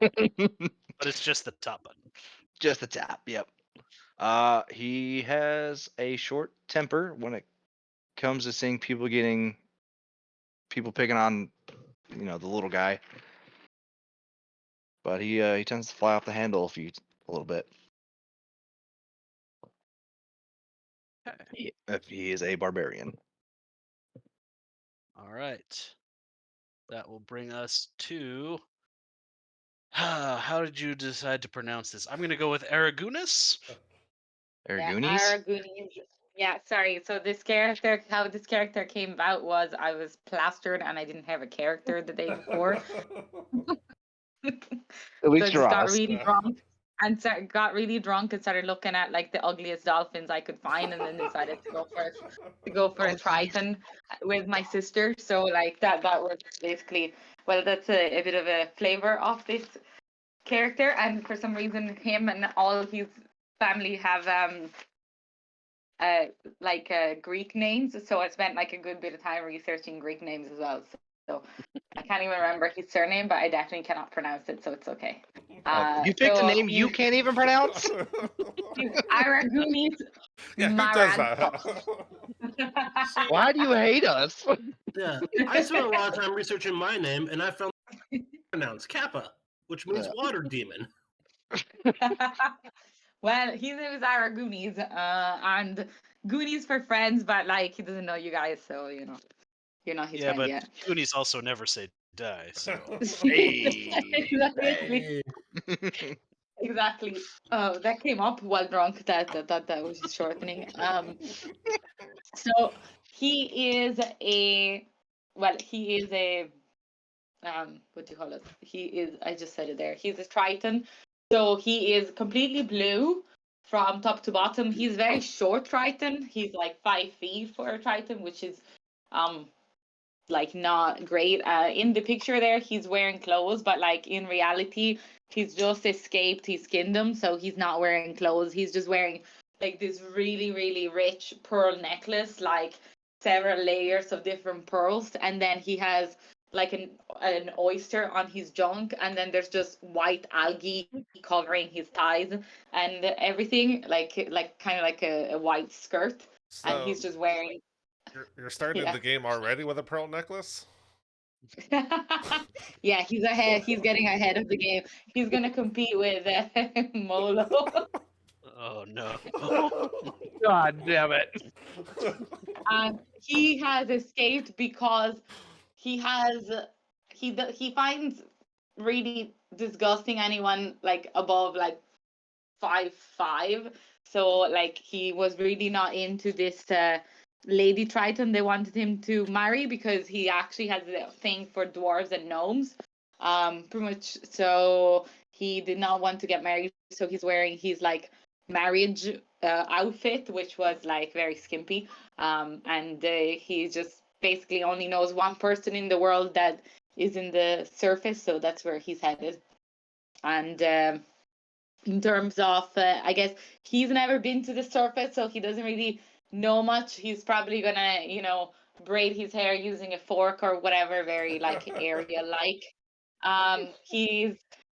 kidding. But it's just the top button. Just the top. Yep. He has a short temper when it comes to seeing people picking on, the little guy. But he tends to fly off the handle a little bit. If he is a barbarian. All right. That will bring us to. How did you decide to pronounce this? I'm going to go with Aragunis. Yeah, Aragunis? Aragunis. Yeah, sorry. So how this character came about was I was plastered and I didn't have a character the day before. At So least I you're just got honest. really drunk and got really drunk and started looking at like the ugliest dolphins I could find, and then decided to go for a triton with my sister. So like that was basically, well, that's a bit of a flavor of this character. And for some reason him and all his family have Greek names, so I spent like a good bit of time researching Greek names as well. So I can't even remember his surname, but I definitely cannot pronounce it, so it's okay. You picked a name you he's can't even pronounce? Aragunis Yeah, who does that? Maragkos. Why do you hate us? Yeah, I spent a lot of time researching my name, and I found pronounced Kappa, which means Yeah. water demon. Well, his name is Aragunis, and Goonies for friends, but like he doesn't know you guys, so you're not his Yeah, friend but yet. Goonies also never say die, so. Exactly. Exactly. Oh, that came up while drunk. That was just shortening. So he is a what do you call it? I just said it there. He's a Triton. So he is completely blue from top to bottom. He's very short Triton. He's like 5 feet for a Triton, which is like not great. In the picture there, he's wearing clothes, but like in reality, he's just escaped his kingdom, so he's not wearing clothes. He's just wearing like this really, really rich pearl necklace, like several layers of different pearls, and then he has like an oyster on his junk, and then there's just white algae covering his thighs and everything, like kind of like a white skirt, and So he's just wearing. you're starting Yeah. the game already with a pearl necklace? Yeah, he's ahead. He's getting ahead of the game. He's gonna compete with Molo. Oh, no. God damn it. He has escaped because he finds really disgusting anyone like above like 5'5". So like he was really not into this lady Triton they wanted him to marry, because he actually has a thing for dwarves and gnomes. Pretty much, so he did not want to get married, so he's wearing his like marriage outfit, which was like very skimpy. And he just basically only knows one person in the world that is in the surface, so that's where he's headed. And in terms of, I guess he's never been to the surface, so he doesn't really know much. He's probably gonna, braid his hair using a fork or whatever, very like area like.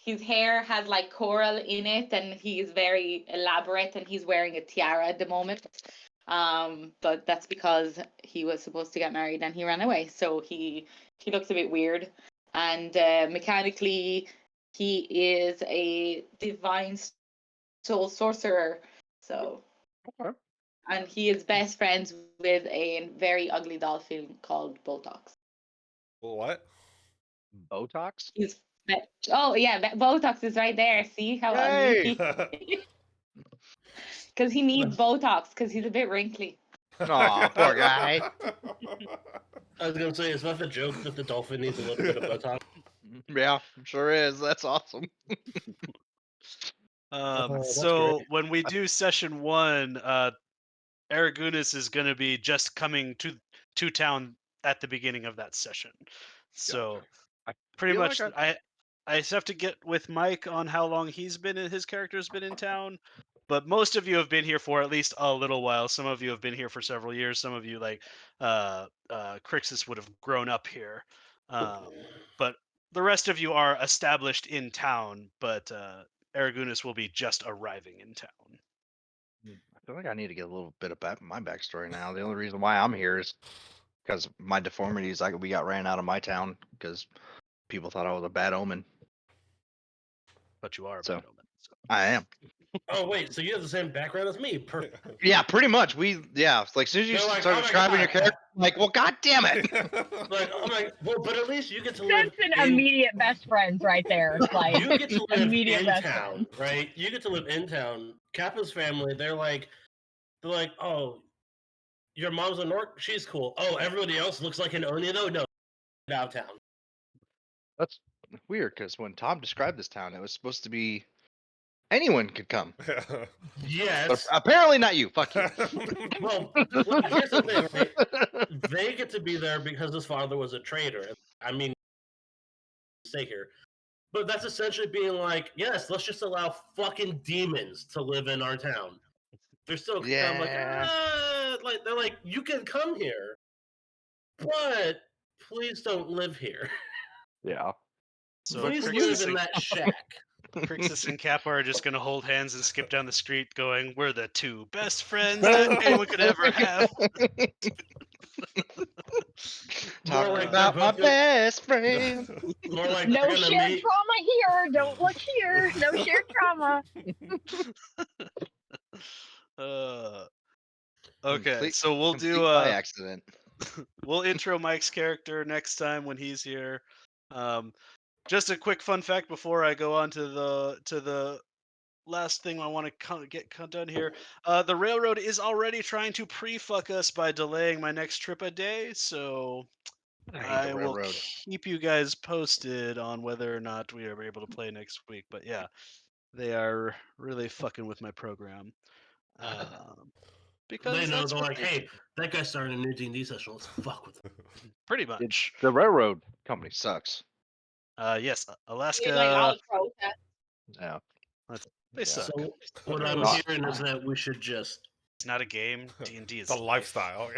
His hair has like coral in it, and he's very elaborate, and he's wearing a tiara at the moment. But that's because he was supposed to get married and he ran away, so he looks a bit weird. And mechanically, he is a divine soul sorcerer. So, Okay. and he is best friends with a very ugly dolphin called Botox. What? Botox? Oh yeah, Botox is right there. See how ugly? Because he needs Botox because he's a bit wrinkly. Aw, poor guy. I was gonna say, is that the joke that the dolphin needs a little bit of Botox? Yeah, sure is. That's awesome. that's So great. when we do session 1, Aragunis is going to be just coming to town at the beginning of that session. So Pretty feel much, like I just have to get with Mike on how long his character's been in town. But most of you have been here for at least a little while. Some of you have been here for several years. Some of you, like Crixus, would have grown up here. But the rest of you are established in town. But Aragunis will be just arriving in town. I feel like I need to get a little bit about my backstory now. The only reason why I'm here is because my deformities. We got ran out of my town because people thought I was a bad omen. But you are a So- bad omen. So. I am. Oh wait, so you have the same background as me? Yeah, pretty much. Like as soon as you They're like, start "Oh my describing your God." character, I'm like, well, god damn it. Like, I'm like, well, but at least you get to live That's an in immediate best friends right there. Like you get to live immediate in best town, friends. right? You get to live in town. Kappa's family, they're like, oh, your mom's a Nork? She's cool. Oh, everybody else looks like an Oni though? No, get out of town. That's weird because when Tom described this town, it was supposed to be anyone could come. Yes. But apparently not you. Fuck you. Well, here's the thing, right? They get to be there because his father was a trader. I mean, stay here. But that's essentially being like, yes, let's just allow fucking demons to live in our town. They're still kind of Yeah. like they're like, you can come here, but please don't live here. Yeah. So Please live Crixus in and, that shack. Crixus and Kappa are just going to hold hands and skip down the street going, we're the two best friends that anyone could ever have. Talk like about they're my both best friend. More like No they're gonna shared meet. trauma here. Don't look here. No shared trauma. Okay, so we'll Complete do by accident. we'll intro Mike's character next time when he's here. Just a quick fun fact before I go on to the last thing I want to get done here. The railroad is already trying to pre-fuck us by delaying my next trip a day, so I will keep you guys posted on whether or not we are able to play next week. But yeah, they are really fucking with my program. Because They know that's they're what like, they hey, do. that guy started a new D&D session. Let's fuck with him. Pretty much. The railroad company sucks. Yes, Alaska. Like I'll protest. Yeah. They suck. So what I'm Right. hearing is that we should just It's not a game. D&D is The life. lifestyle.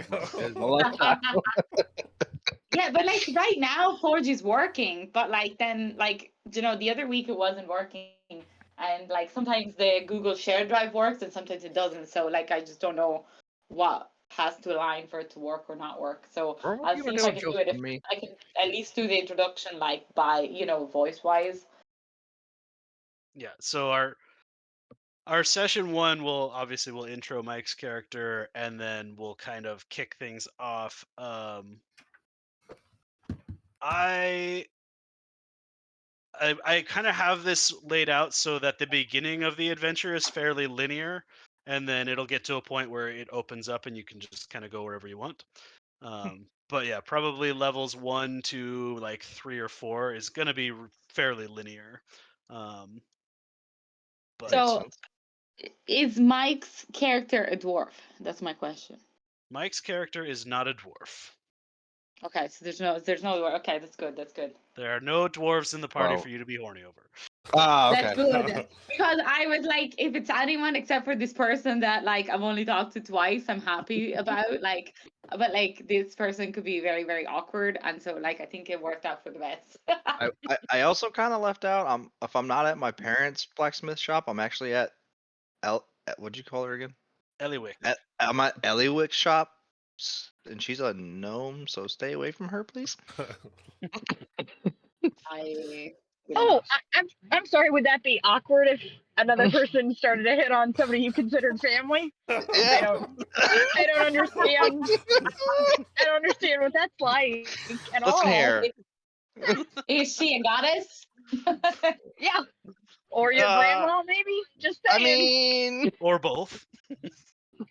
Yeah, but like right now, Forge is working, but like then like the other week it wasn't working, and like sometimes the Google Share Drive works and sometimes it doesn't. So like I just don't know what has to align for it to work or not work. So I'll see if I can do it. If I can at least do the introduction like by voice wise. Yeah. So our session one will intro Mike's character and then we'll kind of kick things off. I kind of have this laid out so that the beginning of the adventure is fairly linear, and then it'll get to a point where it opens up and you can just kind of go wherever you want. But yeah, probably levels 1 to like 3 or 4 is going to be fairly linear. But So is Mike's character a dwarf? That's my question. Mike's character is not a dwarf. Okay, so there's no dwarf. Okay, that's good. That's good. There are no dwarves in the party for you to be horny over. Ah, okay. That's good. Because I was like, if it's anyone except for this person that like I've only talked to twice, I'm happy about. Like, but like this person could be very, very awkward, and so like I think it worked out for the best. I also kind of left out. If I'm not at my parents' blacksmith shop, I'm actually at what'd you call her again? Eliwick. I'm at Eliwick's shop, and she's a gnome, so stay away from her, please. I'm sorry. Would that be awkward if another person started to hit on somebody you considered family? I don't understand. I don't understand what that's like at all. Listen here. Is she a goddess? Yeah. Or your grandma, maybe? Just saying. I mean, or both. It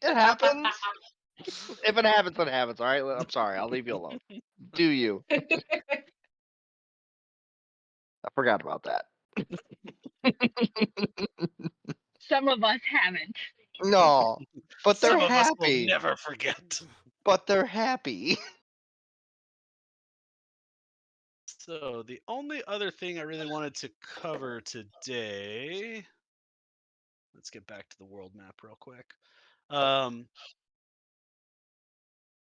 happens. If it happens, it happens. All right. I'm sorry. I'll leave you alone. Do you? I forgot about that. Some of us haven't. No, but they're Some of us will happy. never forget. But they're happy. So the only other thing I really wanted to cover today. Let's get back to the world map real quick.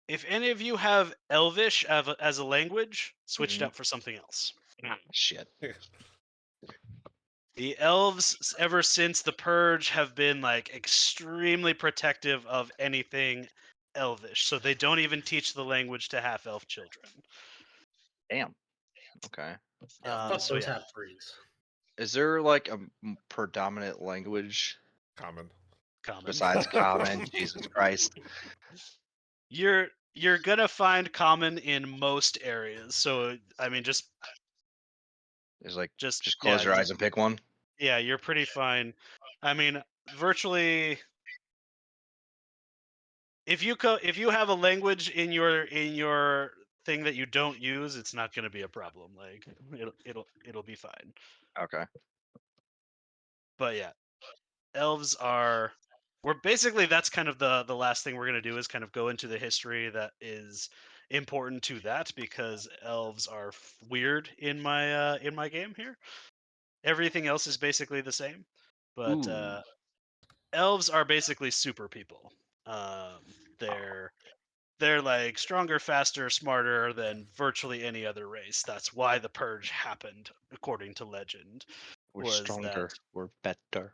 If any of you have Elvish as a language, switch it Mhm. out for something else. Shit. The elves, ever since the purge, have been like extremely protective of anything Elvish, so they don't even teach the language to half-elf children. Damn. Okay. Yeah, fuck So those yeah, half breeds. Is there like a predominant language Common. common. besides Common? Jesus Christ. You're gonna find common in most areas. So I mean, just It's like just yeah, close your eyes and pick one. yeah, you're pretty fine. I mean, virtually, if you have a language in your thing that you don't use, it's not going to be a problem. Like it'll be fine. Okay. But yeah, elves are. We're basically, that's kind of the last thing we're going to do is kind of go into the history that is important to that, because elves are weird in my game here. Everything else is basically the same, but Ooh. elves are basically super people. They're like stronger, faster, smarter than virtually any other race. That's why the purge happened, according to legend. We're Was that stronger. We're better.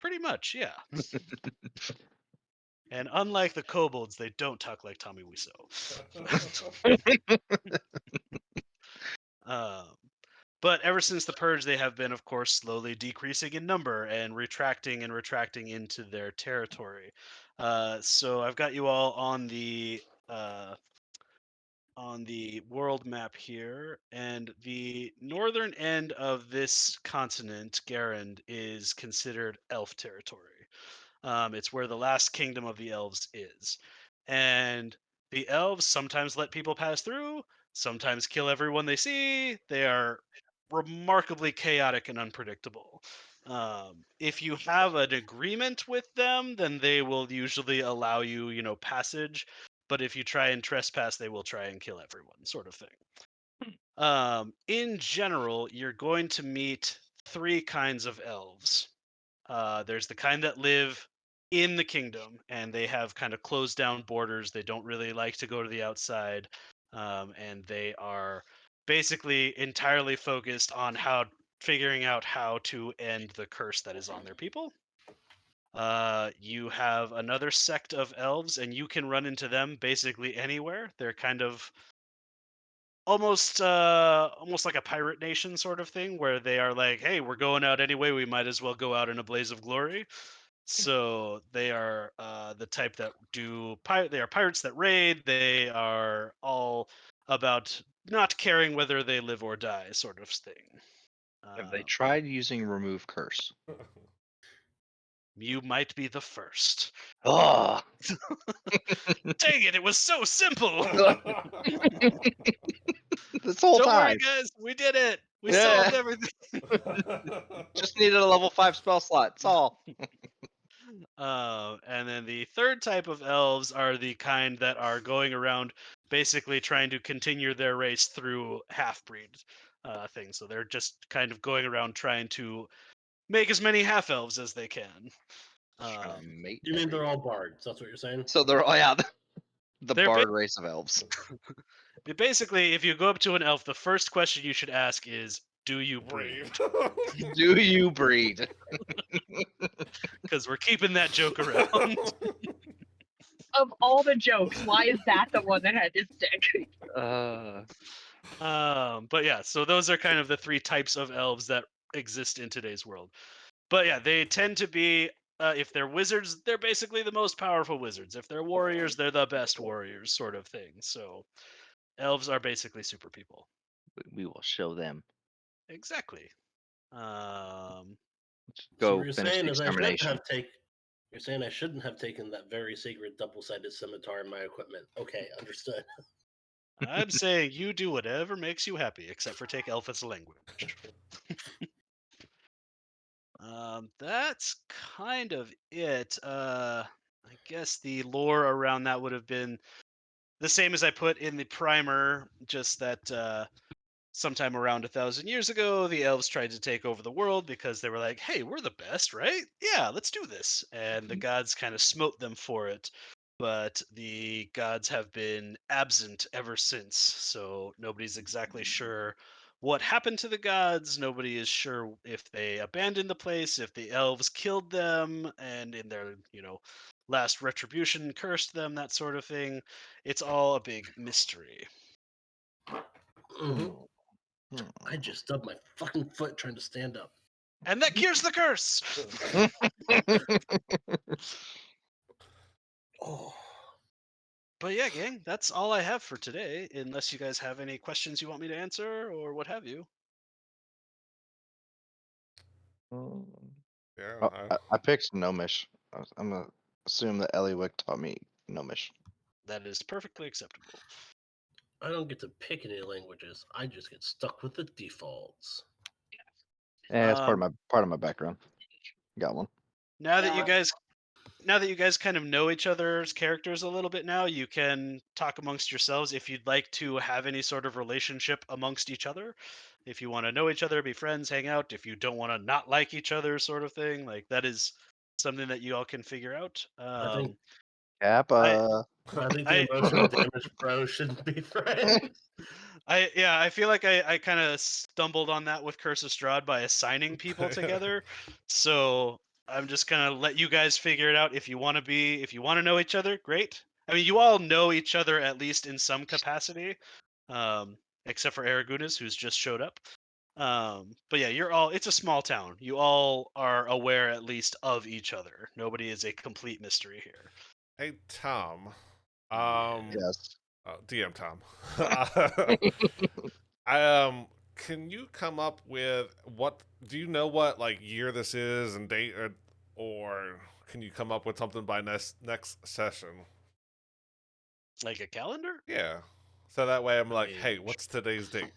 pretty much, yeah. And unlike the kobolds, they don't talk like Tommy Wiseau. But ever since the purge, they have been, of course, slowly decreasing in number and retracting into their territory. So I've got you all on the world map here, and the northern end of this continent, Garand, is considered elf territory. It's where the last kingdom of the elves is. And the elves sometimes let people pass through, sometimes kill everyone they see. They are remarkably chaotic and unpredictable. If you have an agreement with them, then they will usually allow you, passage. But if you try and trespass, they will try and kill everyone, sort of thing. In general, you're going to meet three kinds of elves. There's the kind that live in the kingdom, and they have kind of closed down borders. They don't really like to go to the outside, and they are basically entirely focused on figuring out how to end the curse that is on their people. You have another sect of elves, and you can run into them basically anywhere. They're kind of almost like a pirate nation sort of thing, where they are like, hey, we're going out anyway, we might as well go out in a blaze of glory. So they are the type that they are pirates that raid. They are all about not caring whether they live or die, sort of thing. Have they tried using remove curse? You might be the first. Oh. Dang it, it was so simple. This whole Don't time. worry, guys, we did it. We Yeah. solved everything. Just needed a level 5 spell slot. That's all. And then the third type of elves are the kind that are going around basically trying to continue their race through half-breed things. So they're just kind of going around trying to make as many half-elves as they can. Trying to mate You mean they're everyone. all bards? That's what you're saying? So they're all, yeah, the They're bard race of elves. Basically, if you go up to an elf, the first question you should ask is, do you breed? Do you breed? Because we're keeping that joke around. Of all the jokes, why is that the one that had to stick? But yeah, so those are kind of the three types of elves that exist in today's world. But yeah, they tend to be, if they're wizards, they're basically the most powerful wizards. If they're warriors, they're the best warriors, sort of thing. So elves are basically super people. We will show them. Exactly. Let's So go what you're finish saying the is I shouldn't extermination. have You're saying I shouldn't have taken that very sacred double-sided scimitar in my equipment. Okay, understood. I'm saying you do whatever makes you happy, except for take elf as a language. That's kind of it. I guess the lore around that would have been the same as I put in the primer, just that sometime around 1,000 years ago, the elves tried to take over the world because they were like, hey, we're the best, right? Yeah, let's do this. And the gods kind of smote them for it. But the gods have been absent ever since. So nobody's exactly sure what happened to the gods. Nobody is sure if they abandoned the place, if the elves killed them, and in their, last retribution cursed them, that sort of thing. It's all a big mystery. hmm Hmm. I just stubbed my fucking foot trying to stand up. And that cures the curse. Oh, But yeah, gang, that's all I have for today. Unless you guys have any questions you want me to answer or what have you. Yeah. Oh, I picked Gnomish. I'm gonna assume that Eliwick taught me Gnomish. That is perfectly acceptable. I don't get to pick any languages. I just get stuck with the defaults. Yeah, it's Um, part of my background. Got one. now that Yeah. you guys kind of know each other's characters a little bit now, you can talk amongst yourselves if you'd like to have any sort of relationship amongst each other. If you want to know each other, be friends, hang out. If you don't want to not like each other, sort of thing, like that is something that you all can figure out. I think I Kappa. I think the I emotional damage bro shouldn't be friends. I feel like I kind of stumbled on that with Curse of Strahd by assigning people together. So I'm just gonna let you guys figure it out. If you want to know each other, great. I mean, you all know each other at least in some capacity, except for Aragunis, who's just showed up. But yeah, it's a small town. You all are aware at least of each other. Nobody is a complete mystery here. Hey, Tom. Yes. DM Tom. Can you come up with what? Do you know what like year this is and date, or can you come up with something by next session? Like a calendar? Yeah. So that way I'm I like, mean, hey, what's today's date?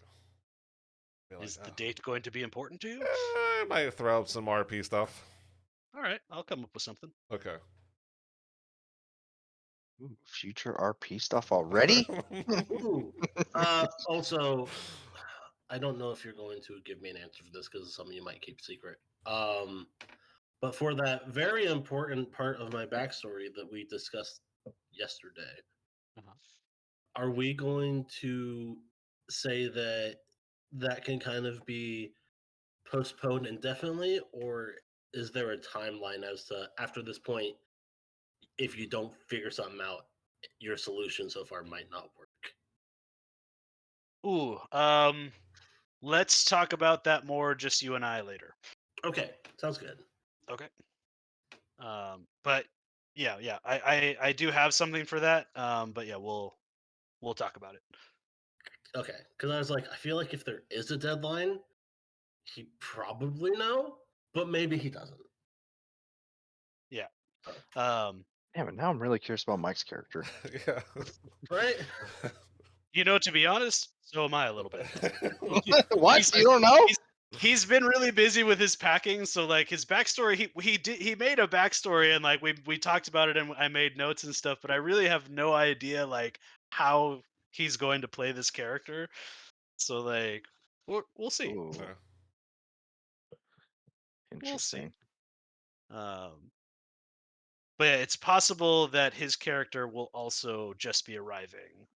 Be like, is the oh. date going to be important to you? I might throw up some RP stuff. All right, I'll come up with something. Okay. Ooh, future RP stuff already? Ooh. Also, I don't know if you're going to give me an answer for this because some of you might keep secret. But for that very important part of my backstory that we discussed yesterday, Uh-huh. are we going to say that that can kind of be postponed indefinitely, or is there a timeline as to after this point, if you don't figure something out, your solution so far might not work? Ooh, let's talk about that more, just you and I later. Okay, sounds good. Okay. But yeah, I do have something for that. But yeah, we'll talk about it. Okay, because I was like, I feel like if there is a deadline, he probably know, but maybe he doesn't. Yeah. Oh. Damn it, now I'm really curious about Mike's character. Yeah. Right? To be honest, so am I a little bit. What? He's- You don't know? He's been really busy with his packing, so like his backstory, he made a backstory, and like we talked about it, and I made notes and stuff, but I really have no idea like how he's going to play this character. So like we'll see. Ooh, Yeah. We'll see. interesting. But yeah, it's possible that his character will also just be arriving.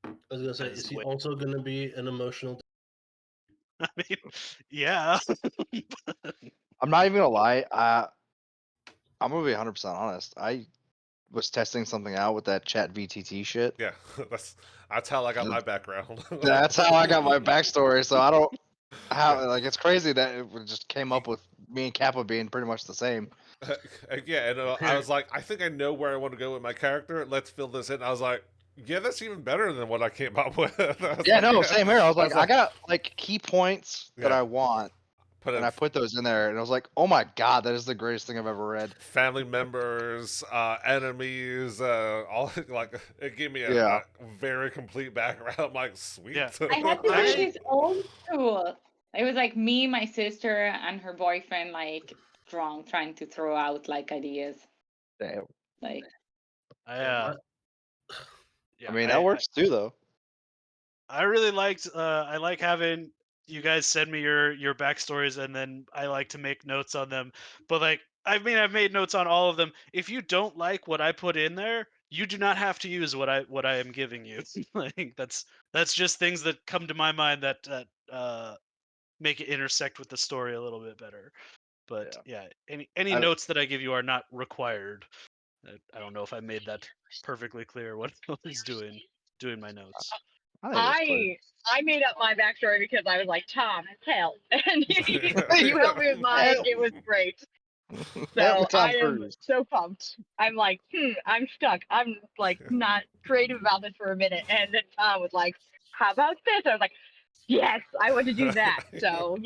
I was gonna say, As is he wait- also gonna be an emotional? I mean, yeah. I'm not even gonna lie. I'm gonna be 100% honest. I was testing something out with that chat VTT shit. Yeah. That's how I got my background. That's how I got my backstory. So I don't like it's crazy that it just came up with me and Kappa being pretty much the same. Yeah, and I was like, I think I know where I want to go with my character. Let's fill this in. I was like, yeah, that's even better than what I came up with. Yeah, no, same here. I was like, I got like key points that Yeah. I want, and I put those in there, and I was like, oh my god, that is the greatest thing I've ever read. family members, enemies, all like it gave me a Yeah. very complete background. I'm like, sweet. Yeah. I had to do Actually- this old school. It was like me, my sister, and her boyfriend, like drunk, trying to throw out like ideas. Damn. Like, Yeah, I mean, that works too, though. I really liked. I like having you guys send me your backstories, and then I like to make notes on them. But like, I mean, I've made notes on all of them. If you don't like what I put in there, you do not have to use what I am giving you. Like that's just things that come to my mind that make it intersect with the story a little bit better. But yeah, any I, notes that I give you are not required. I don't know if I made that perfectly clear what I was doing my notes. I think it's clear. I made up my backstory because I was like, Tom, help. And you helped me with mine. Help. It was great. Help me, So Tom I am Cruise. so pumped. I'm like, I'm stuck. I'm like not creative about this for a minute. And then Tom was like, how about this? I was like, yes, I want to do that. So,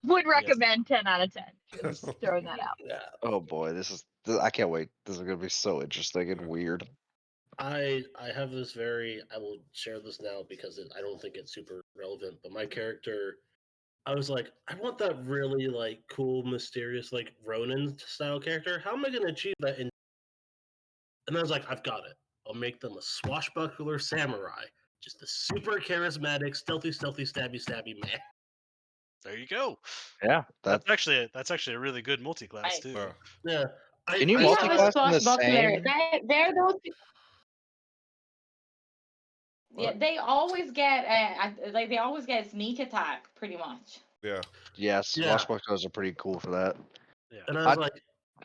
would recommend 10 out of 10. Just throwing that out. Yeah. Oh boy, I can't wait. This is gonna be so interesting and weird. I have this I will share this now because I don't think it's super relevant, but my character, I was like, I want that really like cool, mysterious, like Ronin style character. How am I going to achieve that? And I was like, I've got it. I'll make them a swashbuckler samurai, just a super charismatic, stealthy, stabby man. There you go. Yeah, That's actually a really good multi-class too. Yeah. Can you We have a multi-class in the swashbuckler. same? They're those. Yeah, they always get like they always get sneak attack pretty much. Yeah. Yes, Yeah. swashbucklers are pretty cool for that. Yeah. And I was like,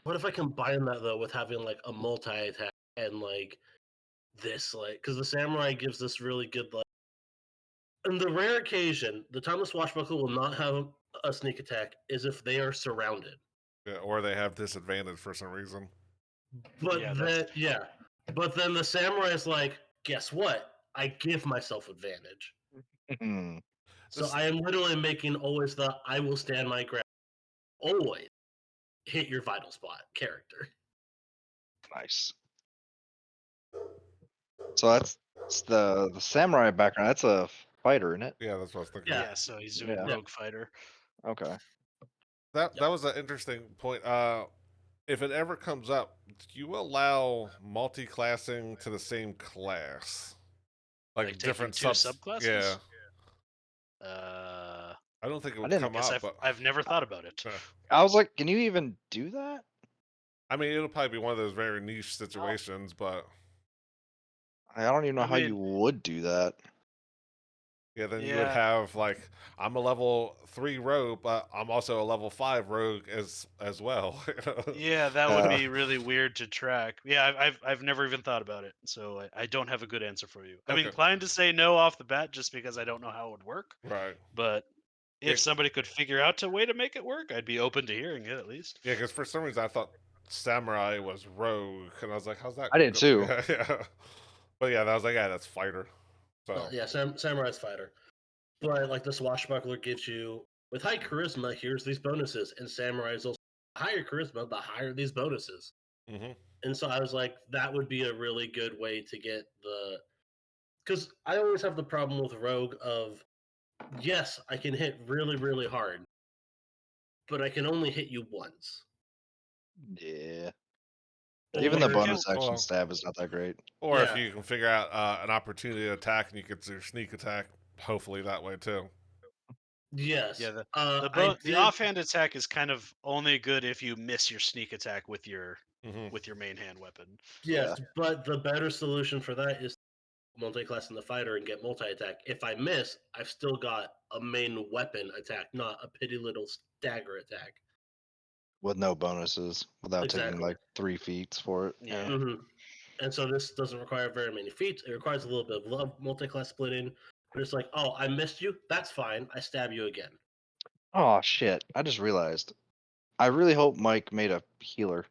what if I combine that though with having like a multi-attack and like this, like, because the samurai gives this really good like. On the rare occasion, the time the swashbuckler will not have a sneak attack is if they are surrounded. Yeah, or they have disadvantage for some reason. But Yeah, but then the samurai is like, guess what? I give myself advantage. Hmm. So I am literally making always the I will stand my ground, always hit your vital spot character. Nice. So that's the samurai background. That's a fighter, isn't it? Yeah, that's what I was thinking. yeah. So he's doing Yeah. rogue fighter. Okay. That was an interesting point. If it ever comes up, do you allow multi-classing to the same class? Like taking different two subclasses? Yeah. Uh, I don't think it would didn't- come up, but I've never thought about it. I was like, can you even do that? I mean, it'll probably be one of those very niche situations, but I don't even know I how you mean- would do that. yeah, then you would have like I'm a level 3 rogue, but I'm also a level 5 rogue as well. Yeah, that would be really weird to track. Yeah, I've never even thought about it, so I don't have a good answer for you. I'm Okay. inclined to say no off the bat, just because I don't know how it would work. Right. But Yeah. if somebody could figure out a way to make it work, I'd be open to hearing it at least. Yeah, because for some reason I thought samurai was rogue, and I was like, "How's that?" I did too. Yeah. But yeah, I was like, "Yeah, that's fighter." So Yeah, samurai's fighter. But like the swashbuckler gives you with high charisma, here's these bonuses, and samurai's also higher charisma, the higher these bonuses. hmm And so I was like, that would be a really good way to get because I always have the problem with rogue of yes, I can hit really, really hard, but I can only hit you once. Yeah. Even the Or- bonus action well- stab is not that great. Or if Yeah. you can figure out an opportunity to attack and you get your sneak attack, hopefully that way too. Yes. Yeah, I the did- offhand attack is kind of only good if you miss your sneak attack with your main hand weapon. Yes, but the better solution for that is multi-class in the fighter and get multi-attack. If I miss, I've still got a main weapon attack, not a pitty little stagger attack. With no bonuses, without taking Exactly. like 3 feats for it. Yeah. Mm-hmm. And so this doesn't require very many feats. It requires a little bit of love, multi-class splitting. But it's like, oh, I missed you. That's fine. I stab you again. Oh shit! I just realized. I really hope Mike made a healer.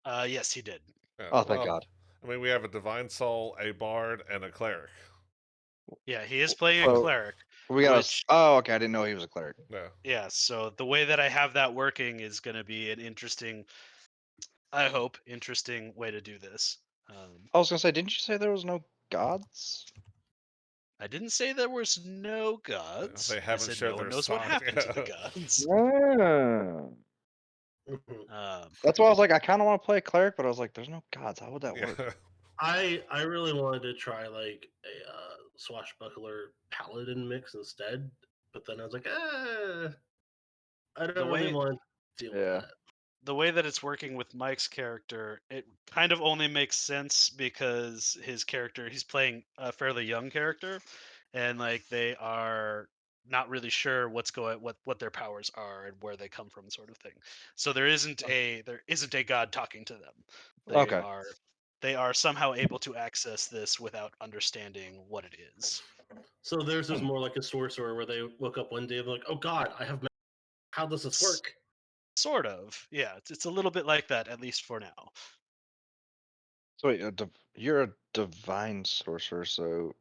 Yes, he did. Yeah, Oh, thank well, God. I mean, we have a divine soul, a bard, and a cleric. Yeah, he is playing a Well, cleric. We got. Which- Oh, okay. I didn't know he was a cleric. Yeah. Yeah, so the way that I have that working is going to be an interesting, I hope, interesting way to do this. I was gonna say, didn't you say there was no gods? I didn't say there was no gods. They I haven't said showed no one their knows what sign. happened to the gods. Yeah. Mhm. That's why I was like, I kind of want to play a cleric, but I was like, there's no gods. How would that work? Yeah. I really wanted to try like a swashbuckler paladin mix instead, but then I was like, I don't really way- want to deal with Yeah. that. The way that it's working with Mike's character, it kind of only makes sense because his character, he's playing a fairly young character, and like they are not really sure what their powers are and where they come from, sort of thing. So there isn't a god talking to them. They Okay. are they are somehow able to access this without understanding what it is. So theirs is more like a sorcerer where they woke up one day and they're like, oh god, I have. How does this S- work? Sort of, yeah. It's a little bit like that, at least for now. So wait, you're a divine sorcerer, so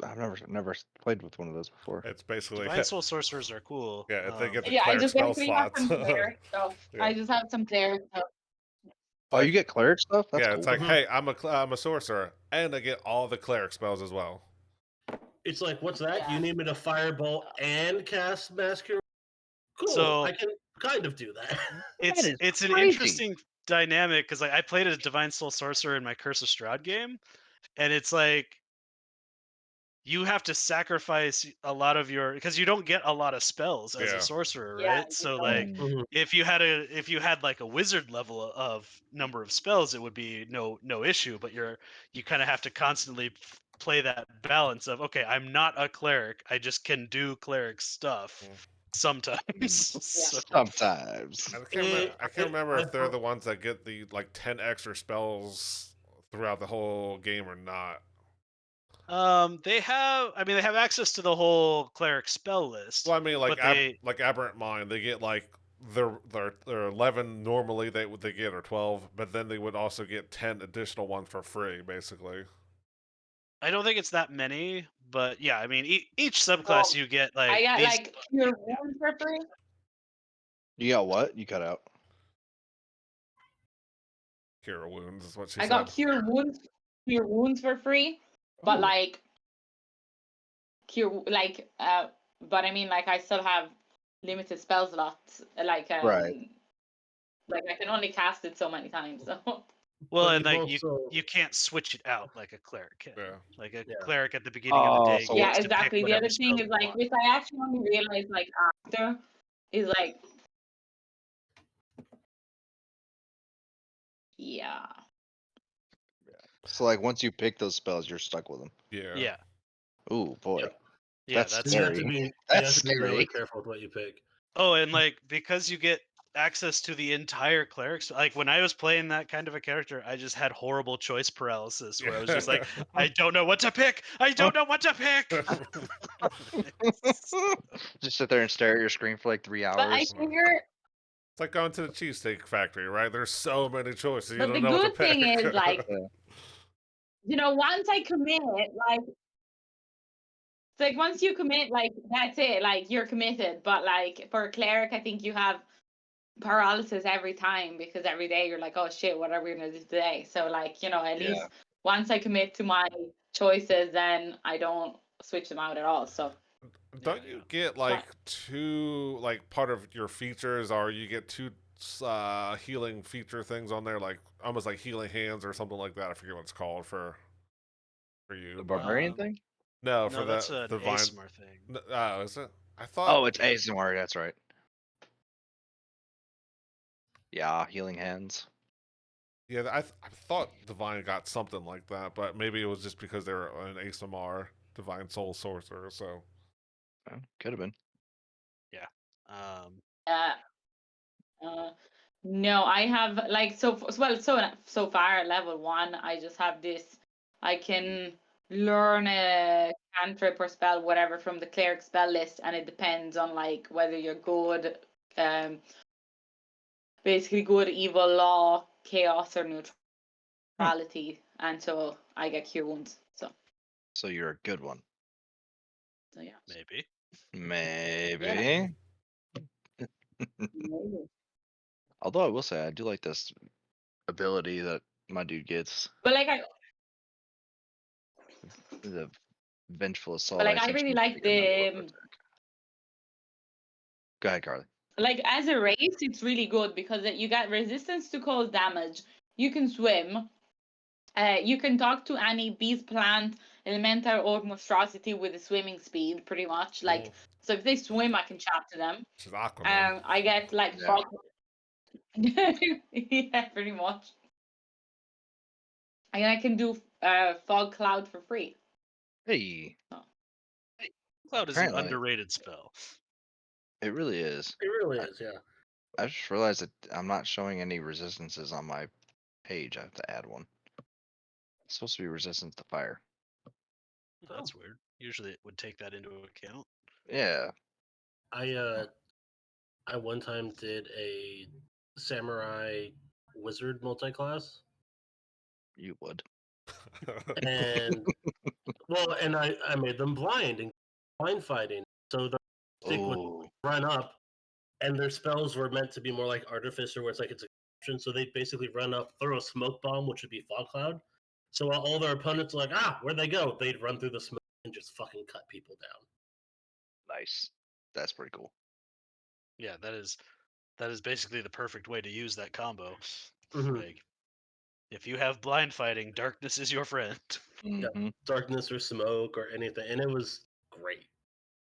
I've never played with one of those before. It's basically Divine soul sorcerers are cool. yeah. If they get the Yeah, I cleric just spell basically have slots. some cleric stuff. Yeah. I just have some cleric stuff. Oh, you Like, get cleric stuff? That's yeah, cool. it's like, Mhm. hey, I'm a sorcerer, and I get all the cleric spells as well. It's like, what's that? Yeah. You need me to fireball and cast mass cure? Cool. So- I can kind of do that. It's is it's an crazy. interesting dynamic because I played a divine soul sorcerer in my Curse of Strahd game, and it's like you have to sacrifice a lot of your, because you don't get a lot of spells as Yeah. a sorcerer, Yeah, right? you So don't. like Mm. if you had like a wizard level of number of spells, it would be no issue. But you kind of have to constantly play that balance of, okay, I'm not a cleric, I just can do cleric stuff Mm. sometimes. So, Sometimes. I can't remember if they're thought- the ones that get the like 10 extra spells throughout the whole game or not. they have access to the whole cleric spell list. Well, I mean, like but they like Aberrant Mind, they get like their 11 normally they get or 12, but then they would also get 10 additional ones for free, basically. I don't think it's that many, but yeah, I mean, each subclass you get like I got these. like cure wounds for free. You got what? You cut out. Cure wounds is what she I said. got cure wounds for free, but Ooh. like but I mean like I still have limited spell slots. Like Right. like I can only cast it so many times. So Well, But and you've like also- you can't switch it out like a cleric can. Yeah. Like a Yeah. cleric at the beginning of the Oh, day so- yeah, gets to pick exactly. The whatever other thing spells is they like, want. which I actually only realized like after, is like, yeah, So like once you pick those spells, you're stuck with them. Yeah. Yeah, Ooh boy. yeah, That's that's You have to scary. be, you That's have to be really scary. careful with what you pick. Oh, and like because you get access to the entire clerics, like when I was playing that kind of a character, I just had horrible choice paralysis where I was just like, I don't know what to pick. I don't know what to pick. Just sit there and stare at your screen for like 3 but I hours. figure, It's like going to the cheesesteak factory, right? There's so many choices. You but don't the know what to good thing pick. is like, Yeah. you know, once I commit, like, it's like once you commit, like that's it, like you're committed. But like for a cleric, I think you have paralysis every time because every day you're like, oh shit, what are we gonna do today? So like, you know, at Yeah. least once I commit to my choices, then I don't switch them out at all. So Don't you get like two, like part of your features, or you get two healing feature things on there, like almost like healing hands or something like that? I forget what it's called for you. The but- barbarian Um, thing? no, No, for that's the an divine. ASMR thing. Oh, is it? I thought. Oh, it's ASMR, that's right. Yeah, healing hands. Yeah, I thought divine got something like that, but maybe it was just because they were an ASMR divine soul sorcerer. So Could have been. Um, no, I have like so far at level 1, I just have this. I can learn a cantrip or spell, whatever, from the cleric spell list, and it depends on like whether you're good, basically good, evil, law, chaos, or neutrality, and so I get cure wounds. So you're a good one. So yeah. maybe. Maybe. Although I will say I do like this ability that my dude gets. But like The vengeful assault. But like I essentially really like trigger my the blood attack. Go ahead, Carly. like as a race, it's really good because you got resistance to cold damage. You can swim, You can talk to any beast, plant, elemental, or monstrosity with a swimming speed, pretty much. Like, Cool. so if they swim, I can chat to them. She's Aquaman. I get like Yeah. fog. Yeah, pretty much. And I can do fog cloud for free. Hey, Cloud is an Apparently. underrated spell. it really is. It really is, yeah. I just realized that I'm not showing any resistances on my page. I have to add one. It's supposed to be resistance to fire. That's weird. Usually it would take that into account. Yeah. I one time did a samurai wizard multi-class, You would. and and I made them blind and blind fighting, so the stick would Oh, run up, and their spells were meant to be more like Artificer, where it's like it's a so they'd basically run up, throw a smoke bomb, which would be fog cloud. So while all their opponents are like, where'd they go? They'd run through the smoke and just fucking cut people down. nice. That's pretty cool. Yeah, that is basically the perfect way to use that combo. Mhm. Like, if you have blind fighting, darkness is your friend. Mhm. Darkness or smoke or anything, and it was great.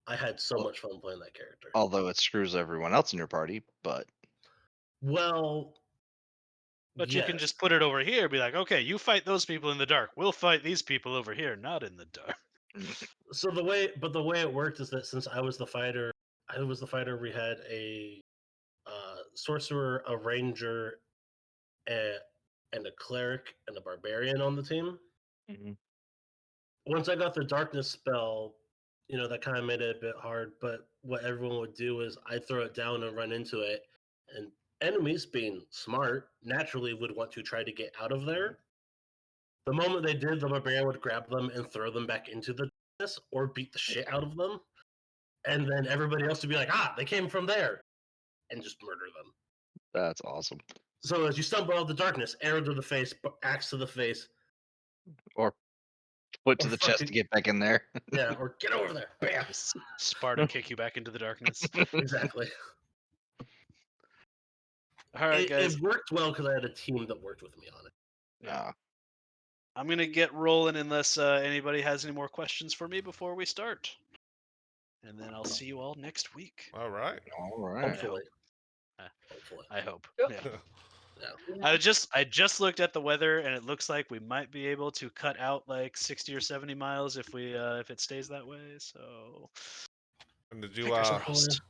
I had so Well- much fun playing that character. Although it screws everyone else in your party, but Well, But you can just put it over here, be like, okay, you fight those people in the dark. We'll fight these people over here, not in the dark. so the way it worked is that since I was the fighter, we had a sorcerer, a ranger, and a cleric and a barbarian on the team. Mhm. Once I got the darkness spell, that kind of made it a bit hard. But what everyone would do is I'd throw it down and run into it, and enemies, being smart, naturally would want to try to get out of there. The moment they did, the barbarian would grab them and throw them back into the darkness or beat the shit out of them. And then everybody else would be like, they came from there, and just murder them. That's awesome. So as you stumble out of the darkness, arrow to the face, axe to the face, Or foot to Or the chest to fucking- get back in there. yeah, or get over there, bam. Sparta kick you back into the darkness. Exactly. All right, guys. It worked well because I had a team that worked with me on it. Yeah. I'm going to get rolling unless anybody has any more questions for me before we start. And then I'll see you all next week. All right. All right. Hopefully. I hope. Yep. Yeah. Yeah. I just looked at the weather, and it looks like we might be able to cut out like 60 or 70 miles if it stays that way. So And did you fingers uh, crossed.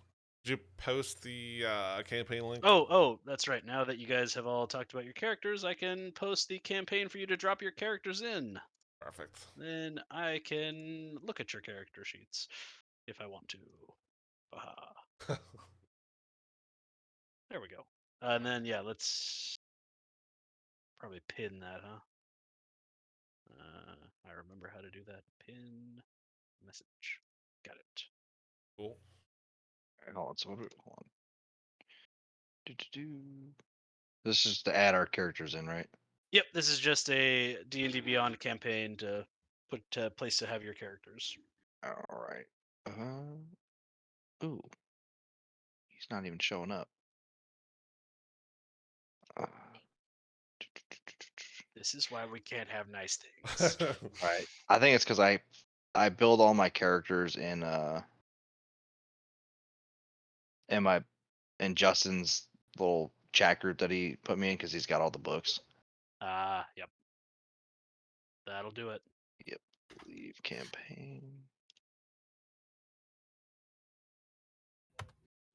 did you post the campaign link? Oh, that's right. Now that you guys have all talked about your characters, I can post the campaign for you to drop your characters in. Perfect. Then I can look at your character sheets if I want to. Aha. There we go. And then yeah, let's probably pin that, huh? I remember how to do that. Pin message. Got it. Cool. All right, hold on. So hold on. This is to add our characters in, right? Yep, this is just a D&D Beyond campaign to put place to have your characters. All right. Ooh. He's not even showing up. This is why we can't have nice things. Right. I think it's because I build all my characters in Justin's little chat group that he put me in because he's got all the books. Yep. That'll do it. Yep. Leave campaign.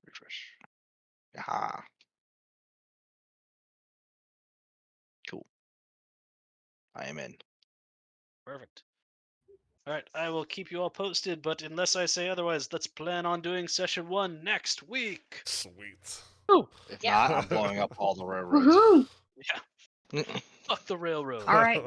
Refresh. Aha. Cool. I am in. Perfect. All right, I will keep you all posted, but unless I say otherwise, let's plan on doing session 1 next week. Sweet. If Yeah. not, I'm blowing up all the railroads. Woohoo! Yeah. Fuck the railroad. All right.